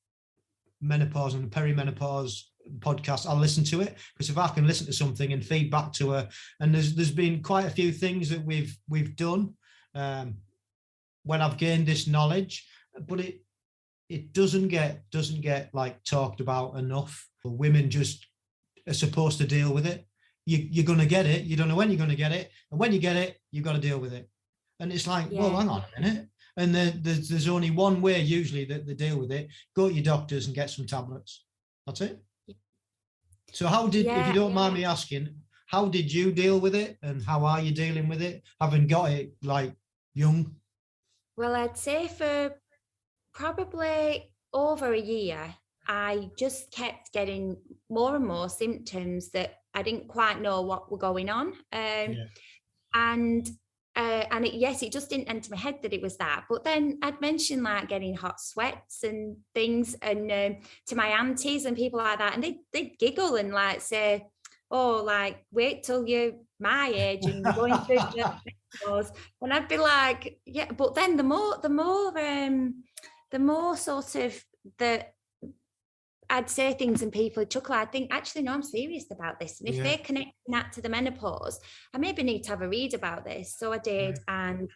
menopause and perimenopause podcast, I'll listen to it, because if I can listen to something and feed back to her, and there's been quite a few things that we've done when I've gained this knowledge, but it doesn't get like talked about enough. Women just are supposed to deal with it. You're going to get it. You don't know when you're going to get it, and when you get it, you've got to deal with it. And it's like, well, hang on a minute. And there's only one way usually that they deal with it. Go to your doctors and get some tablets. That's it. So if you don't mind me asking, how did you deal with it, and how are you dealing with it, having got it like young? Well, I'd say for probably over a year, I just kept getting more and more symptoms that I didn't quite know what were going on. And it just didn't enter my head that it was that. But then I'd mentioned like getting hot sweats and things, and to my aunties and people like that, and they'd giggle and like say, "Oh, like wait till you're my age and going through the menopause." And I'd be like, "Yeah," but then the more sort of that I'd say things and people would chuckle, I'd think, actually, no, I'm serious about this. And if they're connecting that to the menopause, I maybe need to have a read about this. So I did. And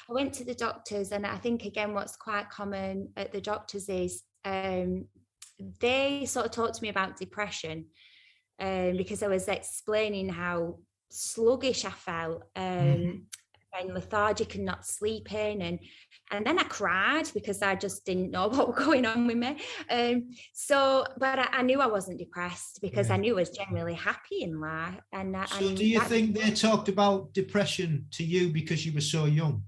I went to the doctors. And I think, again, what's quite common at the doctors is they sort of talked to me about depression, because I was explaining how sluggish I felt, and lethargic and not sleeping, and then I cried because I just didn't know what was going on with me. But I knew I wasn't depressed, because I knew I was generally happy in life. So do you think they talked about depression to you because you were so young?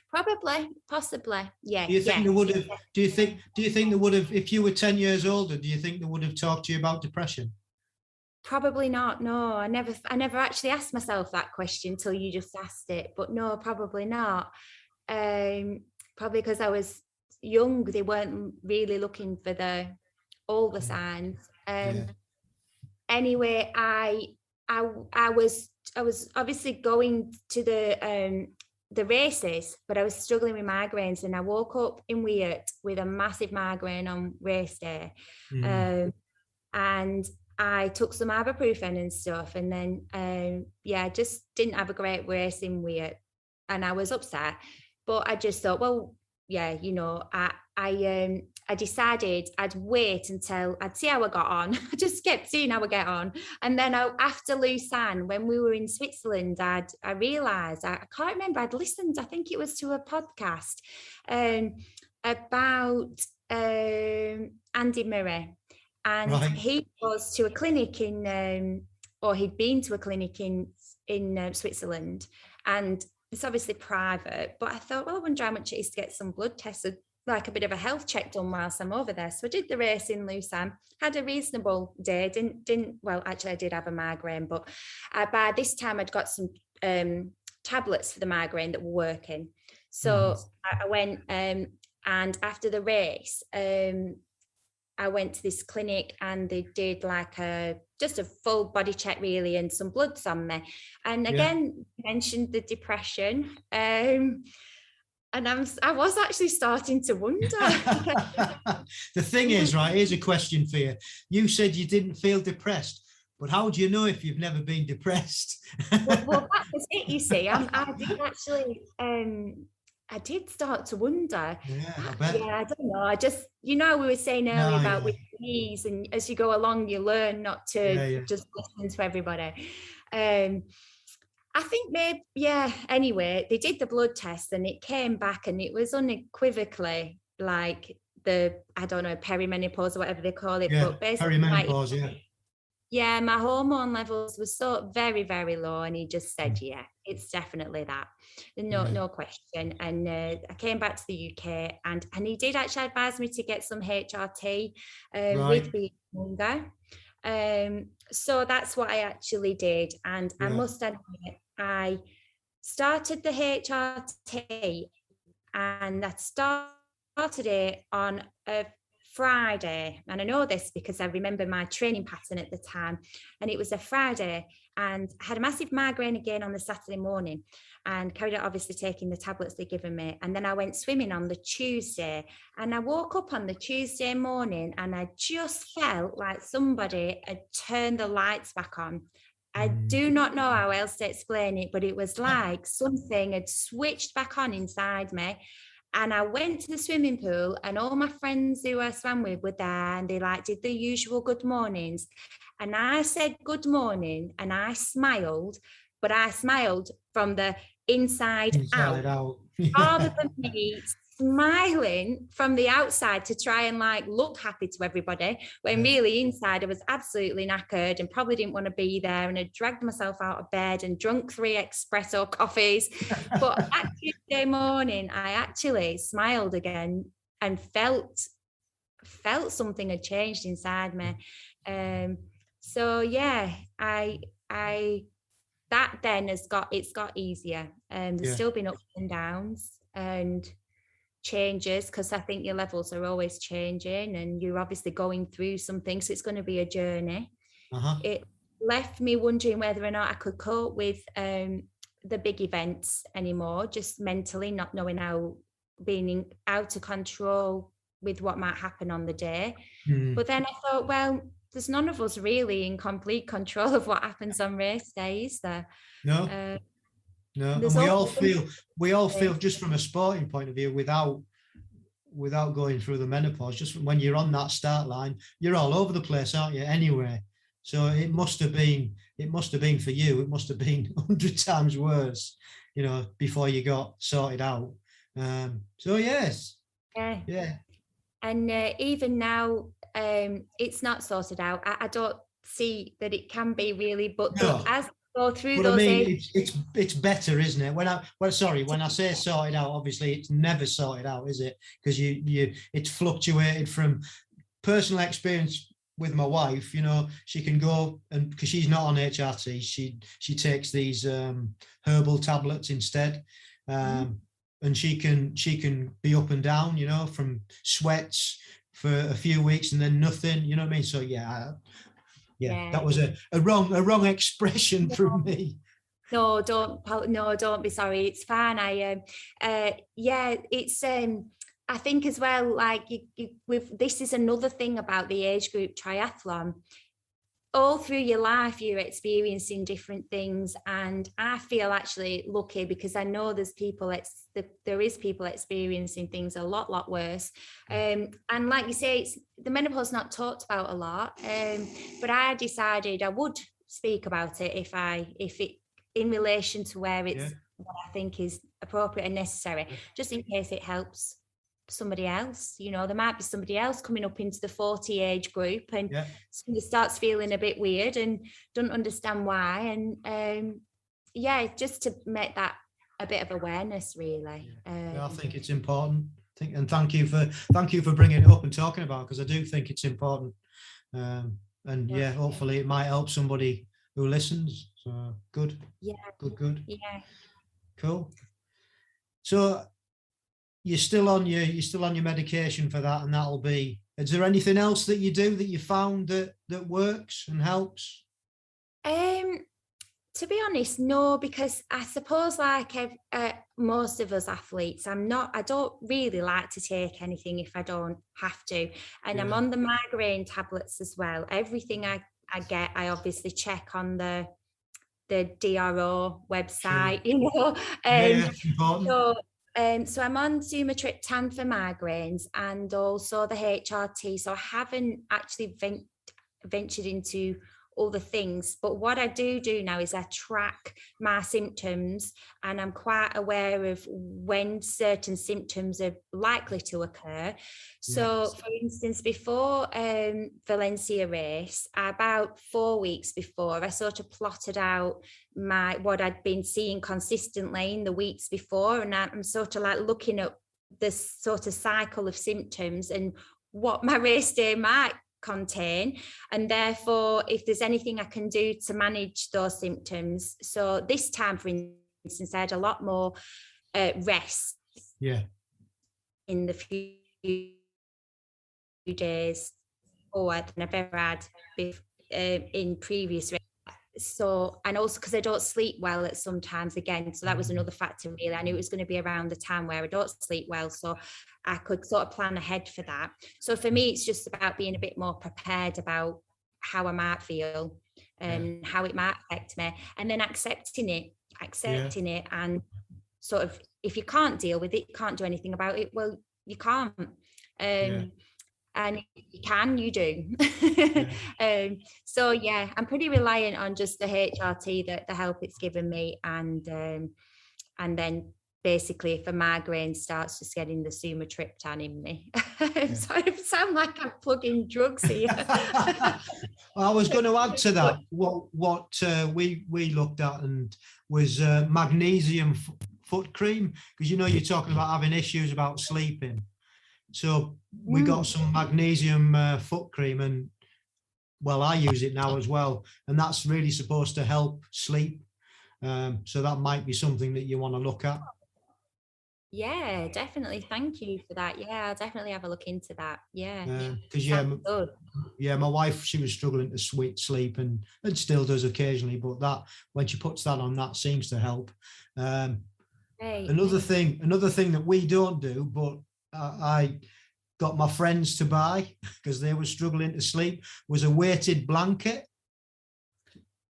Probably, possibly. Yeah. Do you think they would have? Do you think they would have, if you were 10 years older? Do you think they would have talked to you about depression? Probably not. No, I never actually asked myself that question until you just asked it. But no, probably not. Probably because I was young, they weren't really looking for all the signs. Anyway, I was obviously going to the races, but I was struggling with migraines, and I woke up in Weird with a massive migraine on race day. And I took some ibuprofen and stuff, and then I just didn't have a great race in Weird, and I was upset. But I just thought, well, yeah, I decided I'd wait until I'd see how I got on. I just kept seeing how I get on. And then after Lausanne, when we were in Switzerland, I realised, I can't remember, I'd listened, I think it was to a podcast about Andy Murray. And he was to a clinic or he'd been to a clinic in Switzerland. And it's obviously private, but I thought, well, I wonder how much it is to get some blood tests, like a bit of a health check done whilst I'm over there. So I did the race in Lausanne, had a reasonable day. Well, actually I did have a migraine, but by this time I'd got some tablets for the migraine that were working. So I went and after the race, I went to this clinic and they did like just a full body check really, and some bloods on me. And again, mentioned the depression. And I was actually starting to wonder. The thing is, right, here's a question for you. You said you didn't feel depressed, but how do you know if you've never been depressed? well, that was it, you see. I did actually... I did start to wonder. Yeah, I bet. Yeah, I don't know. I just, we were saying earlier about with knees, and as you go along, you learn not to just listen to everybody. I think maybe, anyway, they did the blood test and it came back and it was unequivocally like perimenopause or whatever they call it. Yeah, but basically, perimenopause, yeah, my hormone levels were so very, very low, and he just said, yeah, it's definitely that. No question. And I came back to the UK, and he did actually advise me to get some HRT with being younger. So that's what I actually did. And I must admit, I started the HRT, and I started it on a Friday, and I know this because I remember my training pattern at the time, and it was a Friday, and I had a massive migraine again on the Saturday morning, and carried out obviously taking the tablets they'd given me. And then I went swimming on the Tuesday, and I woke up on the Tuesday morning and I just felt like somebody had turned the lights back on. I do not know how else to explain it, but it was like something had switched back on inside me. And I went to the swimming pool, and all my friends who I swam with were there, and they did the usual good mornings. And I said good morning, and I smiled, but I smiled from the inside out. Rather than me smiling from the outside to try and look happy to everybody, when really inside I was absolutely knackered and probably didn't want to be there, and I dragged myself out of bed and drunk 3 espresso coffees. But that Tuesday morning I actually smiled again and felt something had changed inside me. So yeah, I that then it's got easier. There's still been ups and downs and changes, because I think your levels are always changing, and you're obviously going through something, so it's going to be a journey. It left me wondering whether or not I could cope with the big events anymore, just mentally not knowing how, being out of control with what might happen on the day. But then I thought, well, there's none of us really in complete control of what happens on race day, is there? No. And we all feel just from a sporting point of view, without going through the menopause, just when you're on that start line, you're all over the place, aren't you? Anyway, so it must have been for you. It must have been 100 times worse, before you got sorted out. So yes, yeah. And even now, it's not sorted out. I don't see that it can be really, but as go through But I those mean, it's better, isn't it? When I say sorted out, obviously it's never sorted out, is it? Because it's fluctuated from personal experience with my wife. You know, she can go, and because she's not on HRT, she takes these herbal tablets instead. And she can be up and down, you know, from sweats for a few weeks and then nothing, you know what I mean? So yeah, that was a wrong expression from me. No, don't be sorry. It's fine. It's I think as well, like this is another thing about the age group triathlon. All through your life, you're experiencing different things, and I feel actually lucky because I know there is people experiencing things a lot worse. And like you say, the menopause not talked about a lot. But I decided I would speak about it if it in relation to where it's what I think is appropriate and necessary, just in case it helps somebody else. You know, there might be somebody else coming up into the 40 age group and somebody starts feeling a bit weird and don't understand why. And just to make that a bit of awareness, really. I think it's important. And thank you for bringing it up and talking about it, because I do think it's important. Hopefully it might help somebody who listens. So good. Good. Yeah. Cool. So you're still on your medication for that, and that'll be. Is there anything else that you do that you found that works and helps? To be honest, no, because I suppose like most of us athletes, I don't really like to take anything if I don't have to. And I'm on the migraine tablets as well. Everything I get, I obviously check on the DRO website, you know. So I'm on sumatriptan for migraines and also the HRT. So I haven't actually ventured into other things, but what I do now is I track my symptoms, and I'm quite aware of when certain symptoms are likely to occur. So for instance, before Valencia race, about 4 weeks before, I sort of plotted out what I'd been seeing consistently in the weeks before, and I'm sort of like looking at this sort of cycle of symptoms and what my race day might contain, and therefore if there's anything I can do to manage those symptoms. So this time, for instance, I had a lot more rest in the few days than I've ever had in previous races. So, and also because I don't sleep well at sometimes again, so that was another factor really. I knew it was going to be around the time where I don't sleep well, so I could sort of plan ahead for that. So for me, it's just about being a bit more prepared about how I might feel and how it might affect me, and then accepting it, and sort of, if you can't deal with it, you can't do anything about it, well, you can't. And you can, you do. So yeah, I'm pretty reliant on just the HRT, the help it's given me, and then basically if a migraine starts, just getting the sumatriptan in me. So I sound like I'm plugging drugs here. I was going to add to that what we looked at and was magnesium foot cream, because you know you're talking about having issues about sleeping. So we got some magnesium foot cream, and well, I use it now as well, and that's really supposed to help sleep. So that might be something that you want to look at. Yeah, definitely. Thank you for that. Yeah, I'll definitely have a look into that. Yeah. Because my wife, she was struggling to sleep and still does occasionally, but that when she puts that on, that seems to help. Another thing that we don't do, but I got my friends to buy because they were struggling to sleep, was a weighted blanket.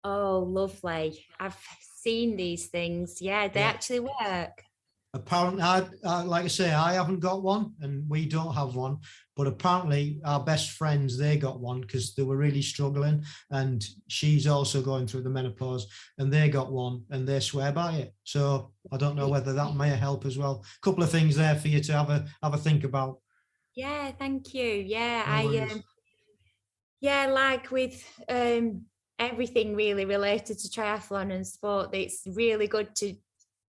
Oh, lovely. I've seen these things. Yeah, they actually work. Apparently, like I say, I haven't got one and we don't have one, but apparently our best friends, they got one because they were really struggling, and she's also going through the menopause, and they got one and they swear by it. So I don't know whether that may help as well. A couple of things there for you to have a think about. Yeah, thank you. Yeah, No worries. like with everything really related to triathlon and sport. It's really good to,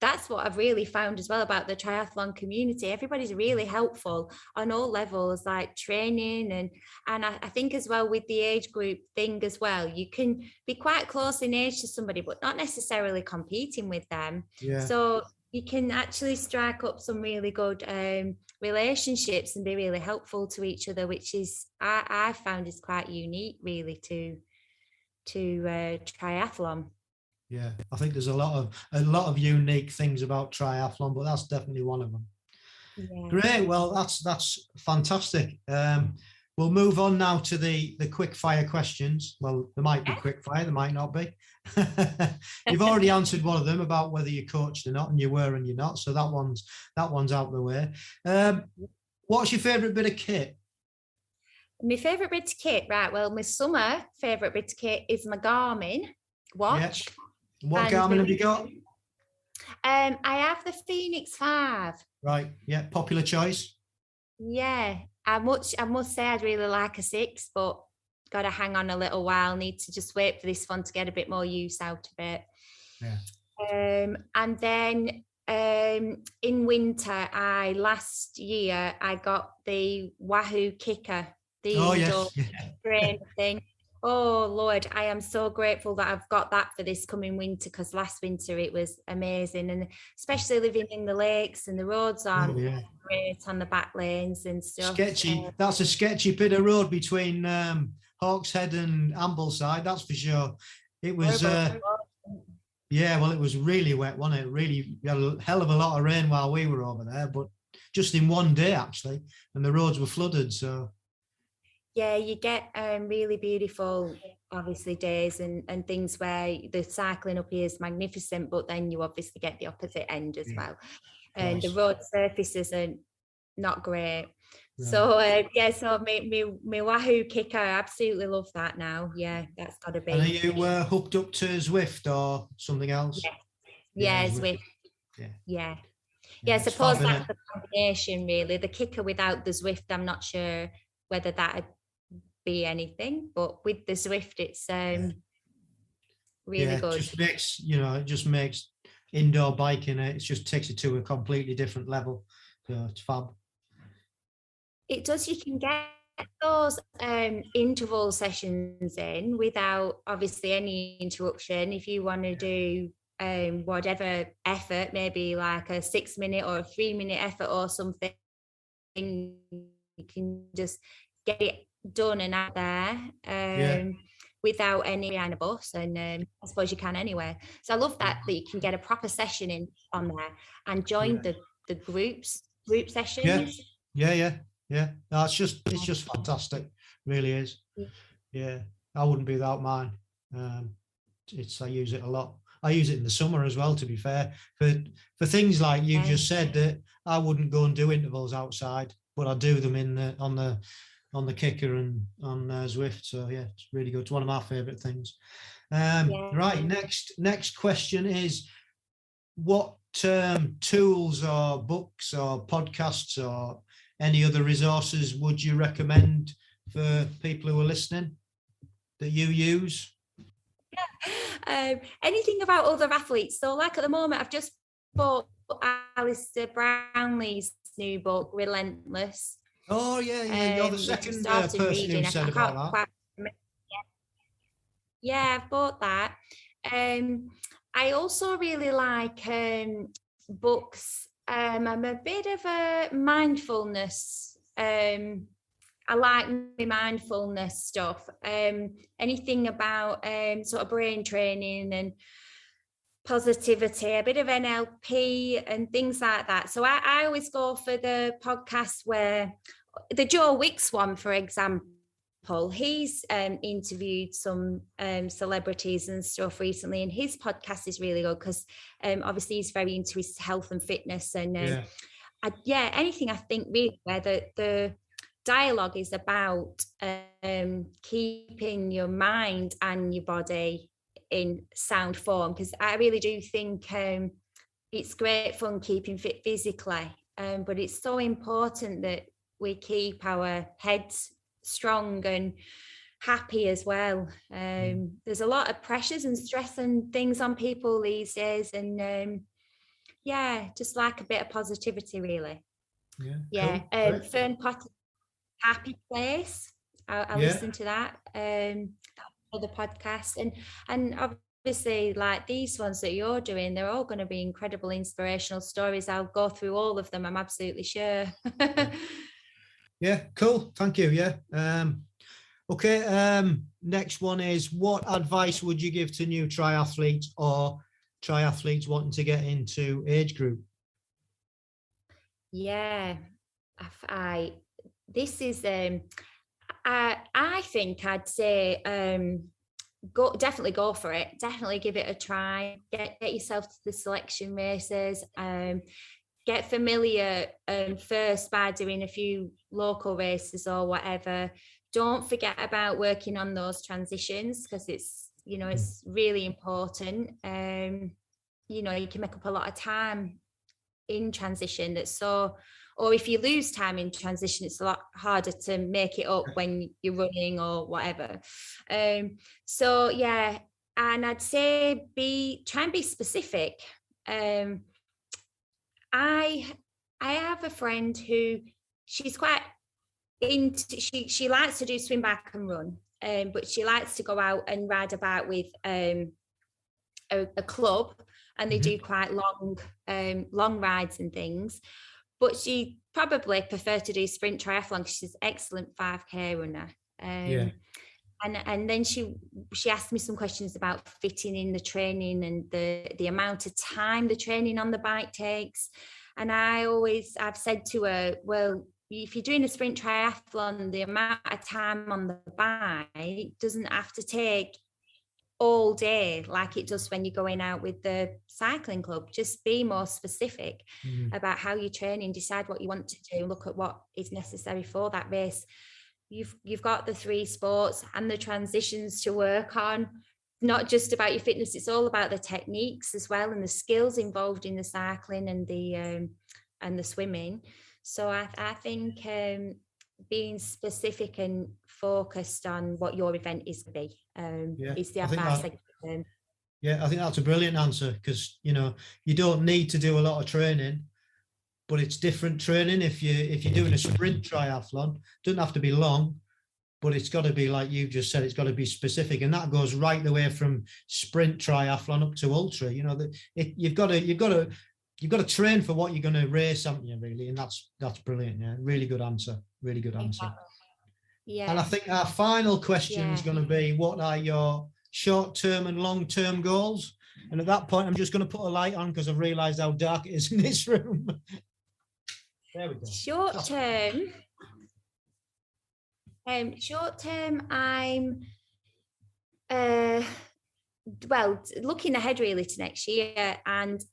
that's what I've really found as well about the triathlon community. Everybody's really helpful on all levels, like training, and I think as well with the age group thing as well, you can be quite close in age to somebody but not necessarily competing with them. So you can actually strike up some really good relationships and be really helpful to each other, which is I found is quite unique really to triathlon. Yeah, I think there's a lot of unique things about triathlon, but that's definitely one of them. Yeah. Great. Well, that's fantastic. We'll move on now to the quick fire questions. Well, there might be quick fire, there might not be. You've already answered one of them about whether you coached or not, and you were and you're not. So that one's out of the way. What's your favourite bit of kit? My favourite bit of kit, right? Well, my summer favourite bit of kit is my Garmin watch. Yeah. What Garmin have you got? I have the Phoenix 5. Right. Yeah. Popular choice. Yeah. I must say I'd really like a 6, but got to hang on a little while. Need to just wait for this one to get a bit more use out of it. Yeah. And then in winter, last year I got the Wahoo Kicker, the indoor train thing. Oh Lord, I am so grateful that I've got that for this coming winter, because last winter it was amazing, and especially living in the lakes and the roads aren't great on the back lanes and stuff. Sketchy. That's a sketchy bit of road between Hawkshead and Ambleside, that's for sure. It was well, it was really wet, wasn't it? Really, we had a hell of a lot of rain while we were over there, but just in one day actually, and the roads were flooded. So yeah, you get really beautiful, obviously, days and things where the cycling up here is magnificent, but then you obviously get the opposite end as well. And the road surfaces are not great. Right. So, so my Wahoo Kicker, I absolutely love that now. Yeah, that's got to be. And are you hooked up to Zwift or something else? Yeah, Zwift. Yeah, I suppose that's the combination, really. The Kicker without the Zwift, I'm not sure whether that'd be anything, but with the Zwift it's really good. It just makes indoor biking, it just takes it to a completely different level. So it's fab. It does. You can get those interval sessions in without obviously any interruption. If you want to do whatever effort, maybe like a 6-minute or a 3-minute effort or something, you can just get it done and out there without any behind a bus, and I suppose you can anyway. So I love that you can get a proper session in on there and join the group sessions. No, it's just fantastic, really is. I wouldn't be without mine. I use it a lot. I use it in the summer as well, to be fair, for things like you just said, that I wouldn't go and do intervals outside, but I do them on the Kicker and on Zwift. So yeah, it's really good. It's one of my favorite things. Right, next question is, what tools or books or podcasts or any other resources would you recommend for people who are listening that you use? Anything about other athletes. So like at the moment, I've just bought Alistair Brownlee's new book, Relentless. Oh yeah, you're the second person who said about that. Yeah, I've bought that. I also really like books. I'm a bit of a mindfulness. I like my mindfulness stuff. Anything about sort of brain training and positivity, a bit of NLP and things like that. So I always go for the podcast where the Joe Wicks one, for example, he's interviewed some celebrities and stuff recently, and his podcast is really good because obviously he's very into his health and fitness, and anything I think really where the dialogue is about keeping your mind and your body in sound form, because I really do think it's great fun keeping fit physically, but it's so important that we keep our heads strong and happy as well. There's a lot of pressures and stress and things on people these days, and just like a bit of positivity, really. Cool. Fern Potter, Happy Place. I listened to that for the podcast, and obviously, like these ones that you're doing, they're all going to be incredible inspirational stories. I'll go through all of them, I'm absolutely sure. Yeah, cool. Thank you. Yeah. Okay. Next one is, what advice would you give to new triathletes or triathletes wanting to get into age group? Yeah, this is I think I'd say definitely go for it. Definitely give it a try. Get yourself to the selection races. Get familiar first by doing a few local races or whatever. Don't forget about working on those transitions, because it's really important. You can make up a lot of time in transition or if you lose time in transition, it's a lot harder to make it up when you're running or whatever. So yeah, and I'd say try and be specific. I have a friend who she's quite into, she likes to do swim, back and run, but she likes to go out and ride about with a club, and they do quite long rides and things. But she probably prefer to do sprint triathlon because she's an excellent 5K runner. And then she asked me some questions about fitting in the training and the amount of time the training on the bike takes. And I've said to her, well, if you're doing a sprint triathlon, the amount of time on the bike doesn't have to take all day like it does when you're going out with the cycling club. Just be more specific about how you're training, decide what you want to do, look at what is necessary for that race. You've got the 3 sports and the transitions to work on, not just about your fitness, it's all about the techniques as well and the skills involved in the cycling and the swimming. So I think being specific and focused on what your event is to be is the advice I give them. Yeah, I think that's a brilliant answer, because you don't need to do a lot of training, but it's different training. If you're doing a sprint triathlon, it doesn't have to be long, but it's got to be, like you've just said, it's got to be specific, and that goes right the way from sprint triathlon up to ultra. You've got to train for what you're going to race, haven't you, really? And that's brilliant. Yeah, really good answer. Really good answer. Yeah. And I think our final question is going to be, what are your short-term and long-term goals? And at that point, I'm just going to put a light on because I've realised how dark it is in this room. There we go. Short-term, I'm looking ahead really to next year, and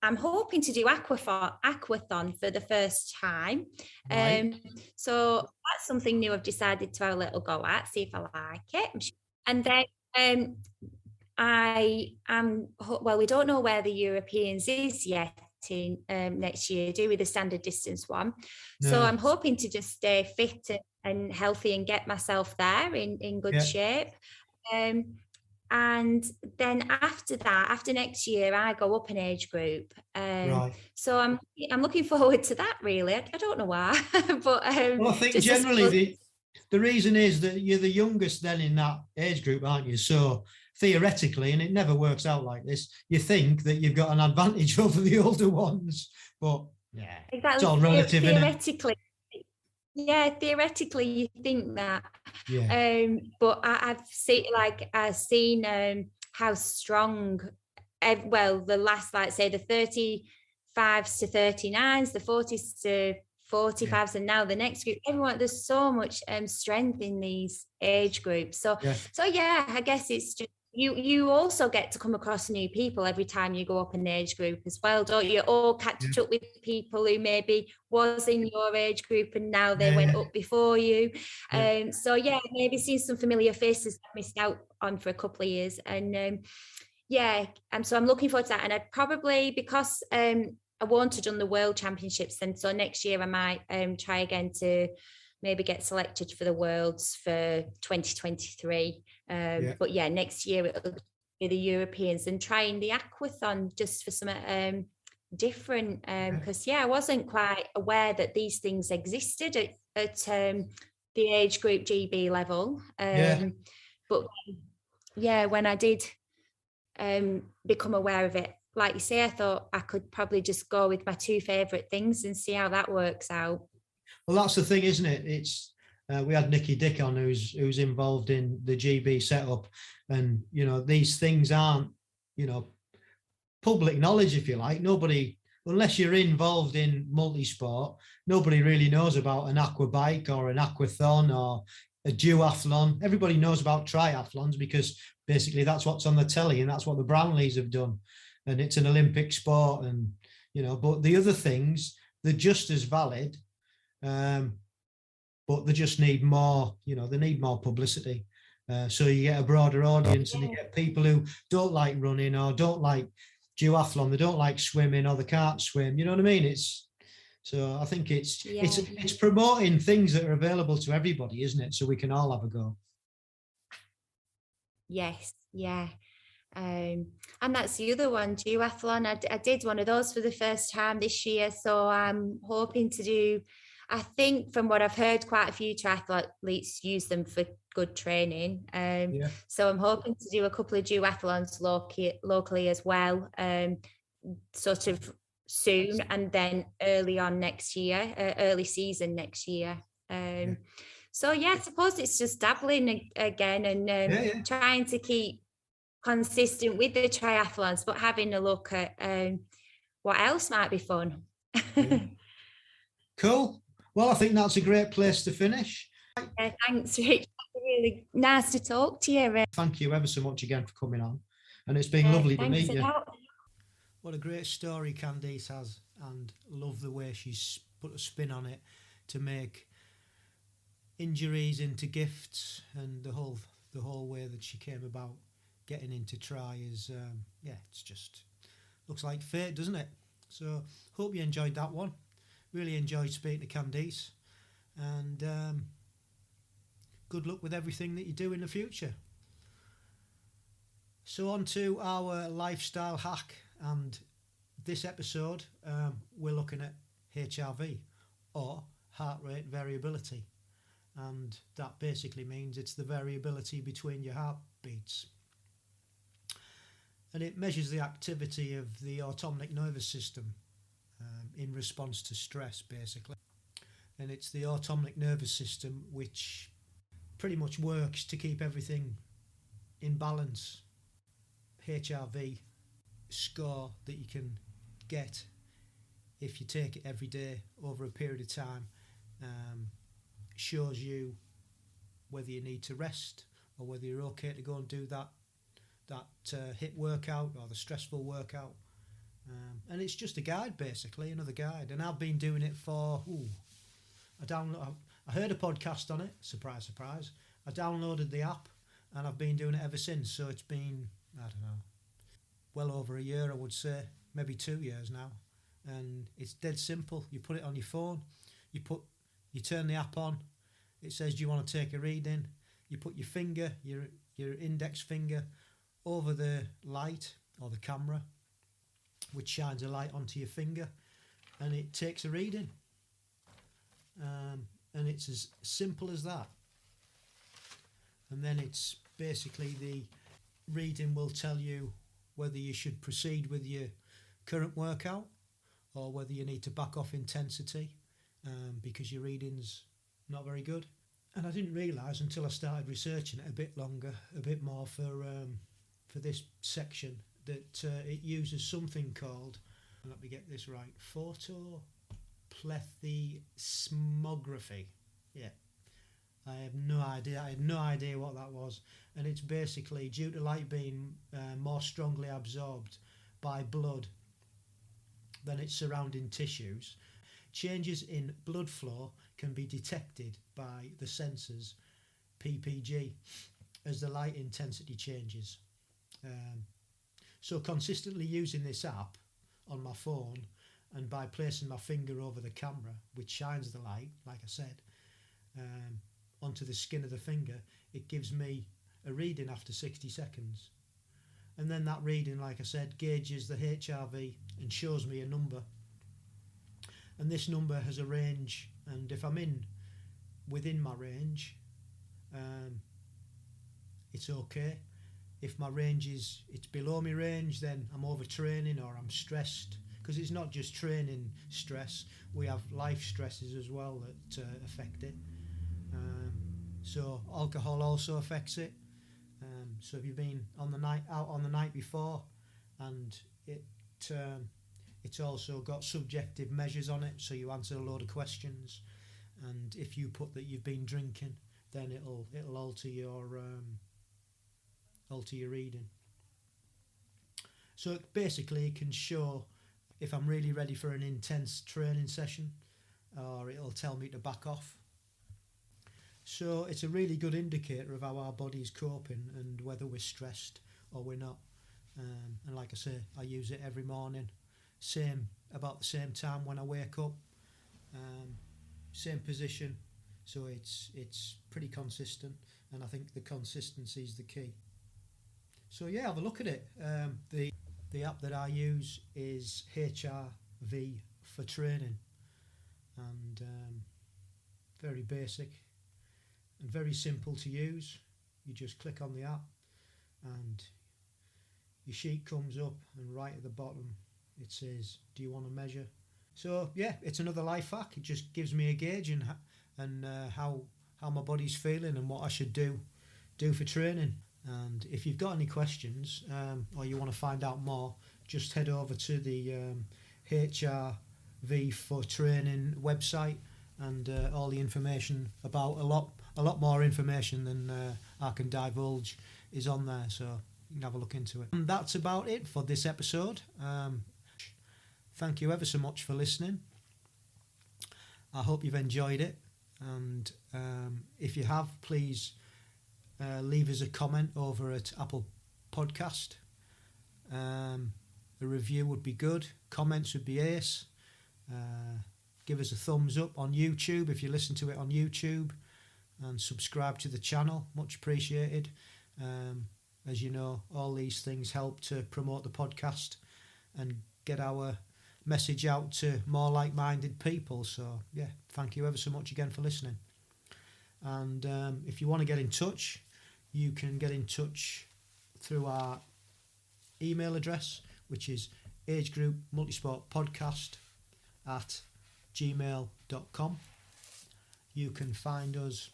I'm hoping to do aquathon for the first time. Right. So that's something new I've decided to have a little go at, see if I like it. And then we don't know where the Europeans is yet in next year, do with the standard distance one. No. So I'm hoping to just stay fit and healthy and get myself there in good shape. And then after that, after next year, I go up an age group. Right. So I'm looking forward to that, really. I don't know why, but well, I think generally the reason is that you're the youngest then in that age group, aren't you? So theoretically, and it never works out like this, you think that you've got an advantage over the older ones, but yeah, exactly. It's all relative, theoretically. Yeah, theoretically you think that. Yeah. But I've seen how strong, the last, like say the 35s to 39s, the 40s to 45s, and now the next group, everyone, there's so much strength in these age groups. So I guess it's just you also get to come across new people every time you go up an age group as well, don't you? Or catch up with people who maybe was in your age group and now they went up before you. Maybe seeing some familiar faces I missed out on for a couple of years. And so I'm looking forward to that. And I'd probably, because I won't have done the World Championships, and so next year I might try again to maybe get selected for the Worlds for 2023. But yeah, next year it'll be the Europeans, and trying the aquathon just for some different, because I wasn't quite aware that these things existed at the age group GB level. But when I did become aware of it, like you say, I thought I could probably just go with my two favourite things and see how that works out. Well, that's the thing, isn't it? It's we had Nikki Dick on, who's involved in the GB setup, and these things aren't public knowledge, if you like. Nobody, unless you're involved in multi-sport, nobody really knows about an aqua bike or an aquathon or a duathlon. Everybody knows about triathlons because basically that's what's on the telly and that's what the Brownlees have done, and it's an Olympic sport. And but the other things, they're just as valid, but they just need more. They need more publicity, so you get a broader audience, and you get people who don't like running or don't like duathlon, they don't like swimming or they can't swim. You know what I mean? So I think it's promoting things that are available to everybody, isn't it? So we can all have a go. Yes, yeah. And that's the other one, duathlon. I did one of those for the first time this year, so I'm hoping to do, I think from what I've heard, quite a few triathletes use them for good training. So I'm hoping to do a couple of duathlons locally as well, sort of soon, and then early on next year, early season next year. So I suppose it's just dabbling again and trying to keep consistent with the triathlons, but having a look at what else might be fun. Cool. Well, I think that's a great place to finish. Thanks, Rich. Really nice to talk to you. Thank you ever so much again for coming on, and it's been lovely to meet you. What a great story Candice has, and love the way she's put a spin on it to make injuries into gifts, and the whole way that she came about getting into tri is it's just looks like fate, doesn't it? So hope you enjoyed that one. Really enjoyed speaking to Candice, and good luck with everything that you do in the future. So on to our lifestyle hack, and this episode we're looking at HRV, or heart rate variability, and that basically means it's the variability between your heartbeats, and it measures the activity of the autonomic nervous system in response to stress, basically. And it's the autonomic nervous system which pretty much works to keep everything in balance. HRV score that you can get if you take it every day over a period of time shows you whether you need to rest or whether you're okay to go and do that HIIT workout or the stressful workout. And it's just a guide, basically, another guide. And I've been doing it for, I heard a podcast on it, surprise, surprise. I downloaded the app and I've been doing it ever since. So it's been, I don't know, well over a year, I would say, maybe 2 years now. And it's dead simple. You put it on your phone, you turn the app on, it says, do you want to take a reading? You put your finger, your index finger over the light or the camera, which shines a light onto your finger, and it takes a reading. And it's as simple as that. And then it's basically the reading will tell you whether you should proceed with your current workout or whether you need to back off intensity because your reading's not very good. And I didn't realise until I started researching it a bit more for this section, that it uses something called, let me get this right, photoplethysmography. Yeah, I had no idea what that was. And it's basically due to light being more strongly absorbed by blood than its surrounding tissues, changes in blood flow can be detected by the sensors PPG as the light intensity changes. So consistently using this app on my phone and by placing my finger over the camera, which shines the light, like I said, onto the skin of the finger, it gives me a reading after 60 seconds. And then that reading, like I said, gauges the HRV and shows me a number. And this number has a range, and if I'm within my range, it's okay. If my range it's below my range, then I'm overtraining or I'm stressed, because it's not just training stress, we have life stresses as well that affect it. So alcohol also affects it. So if you've been out on the night before, and it's also got subjective measures on it, so you answer a load of questions, and if you put that you've been drinking, then it'll alter your reading. So it basically can show if I'm really ready for an intense training session, or it'll tell me to back off. So it's a really good indicator of how our body's coping and whether we're stressed or we're not. And like I say, I use it every morning, about the same time when I wake up, same position. So it's pretty consistent, and I think the consistency is the key. So yeah, have a look at it. The app that I use is HRV for training, and very basic and very simple to use. You just click on the app and your sheet comes up, and right at the bottom it says, do you want to measure? So yeah, it's another life hack. It just gives me a gauge and how my body's feeling and what I should do for training. And if you've got any questions, or you want to find out more, just head over to the HRV for Training website, and all the information about a lot more information than I can divulge is on there, so you can have a look into it. And that's about it for this episode. Thank you ever so much for listening. I hope you've enjoyed it, and if you have, please leave us a comment over at Apple Podcast. A review would be good. Comments would be ace. Give us a thumbs up on YouTube if you listen to it on YouTube, and subscribe to the channel. Much appreciated. As you know, all these things help to promote the podcast and get our message out to more like-minded people. So yeah, thank you ever so much again for listening. And if you want to get in touch, you can get in touch through our email address, which is agegroupmultisportpodcast@gmail.com. You can find us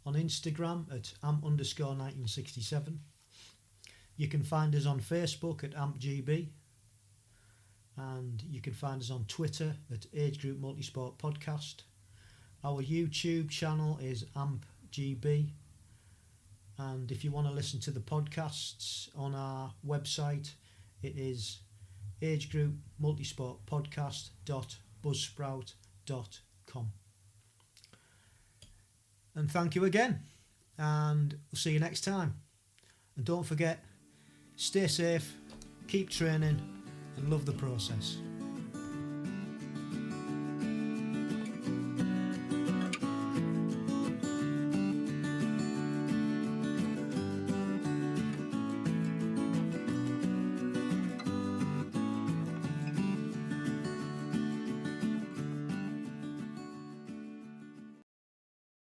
on Instagram at amp_1967. You can find us on Facebook at ampgb, and you can find us on Twitter at Age Group Multisport Podcast. Our YouTube channel is ampgb, and if you want to listen to the podcasts on our website, it is agegroupmultisportpodcast.buzzsprout.com. And thank you again, and we'll see you next time. And don't forget, stay safe, keep training, and love the process.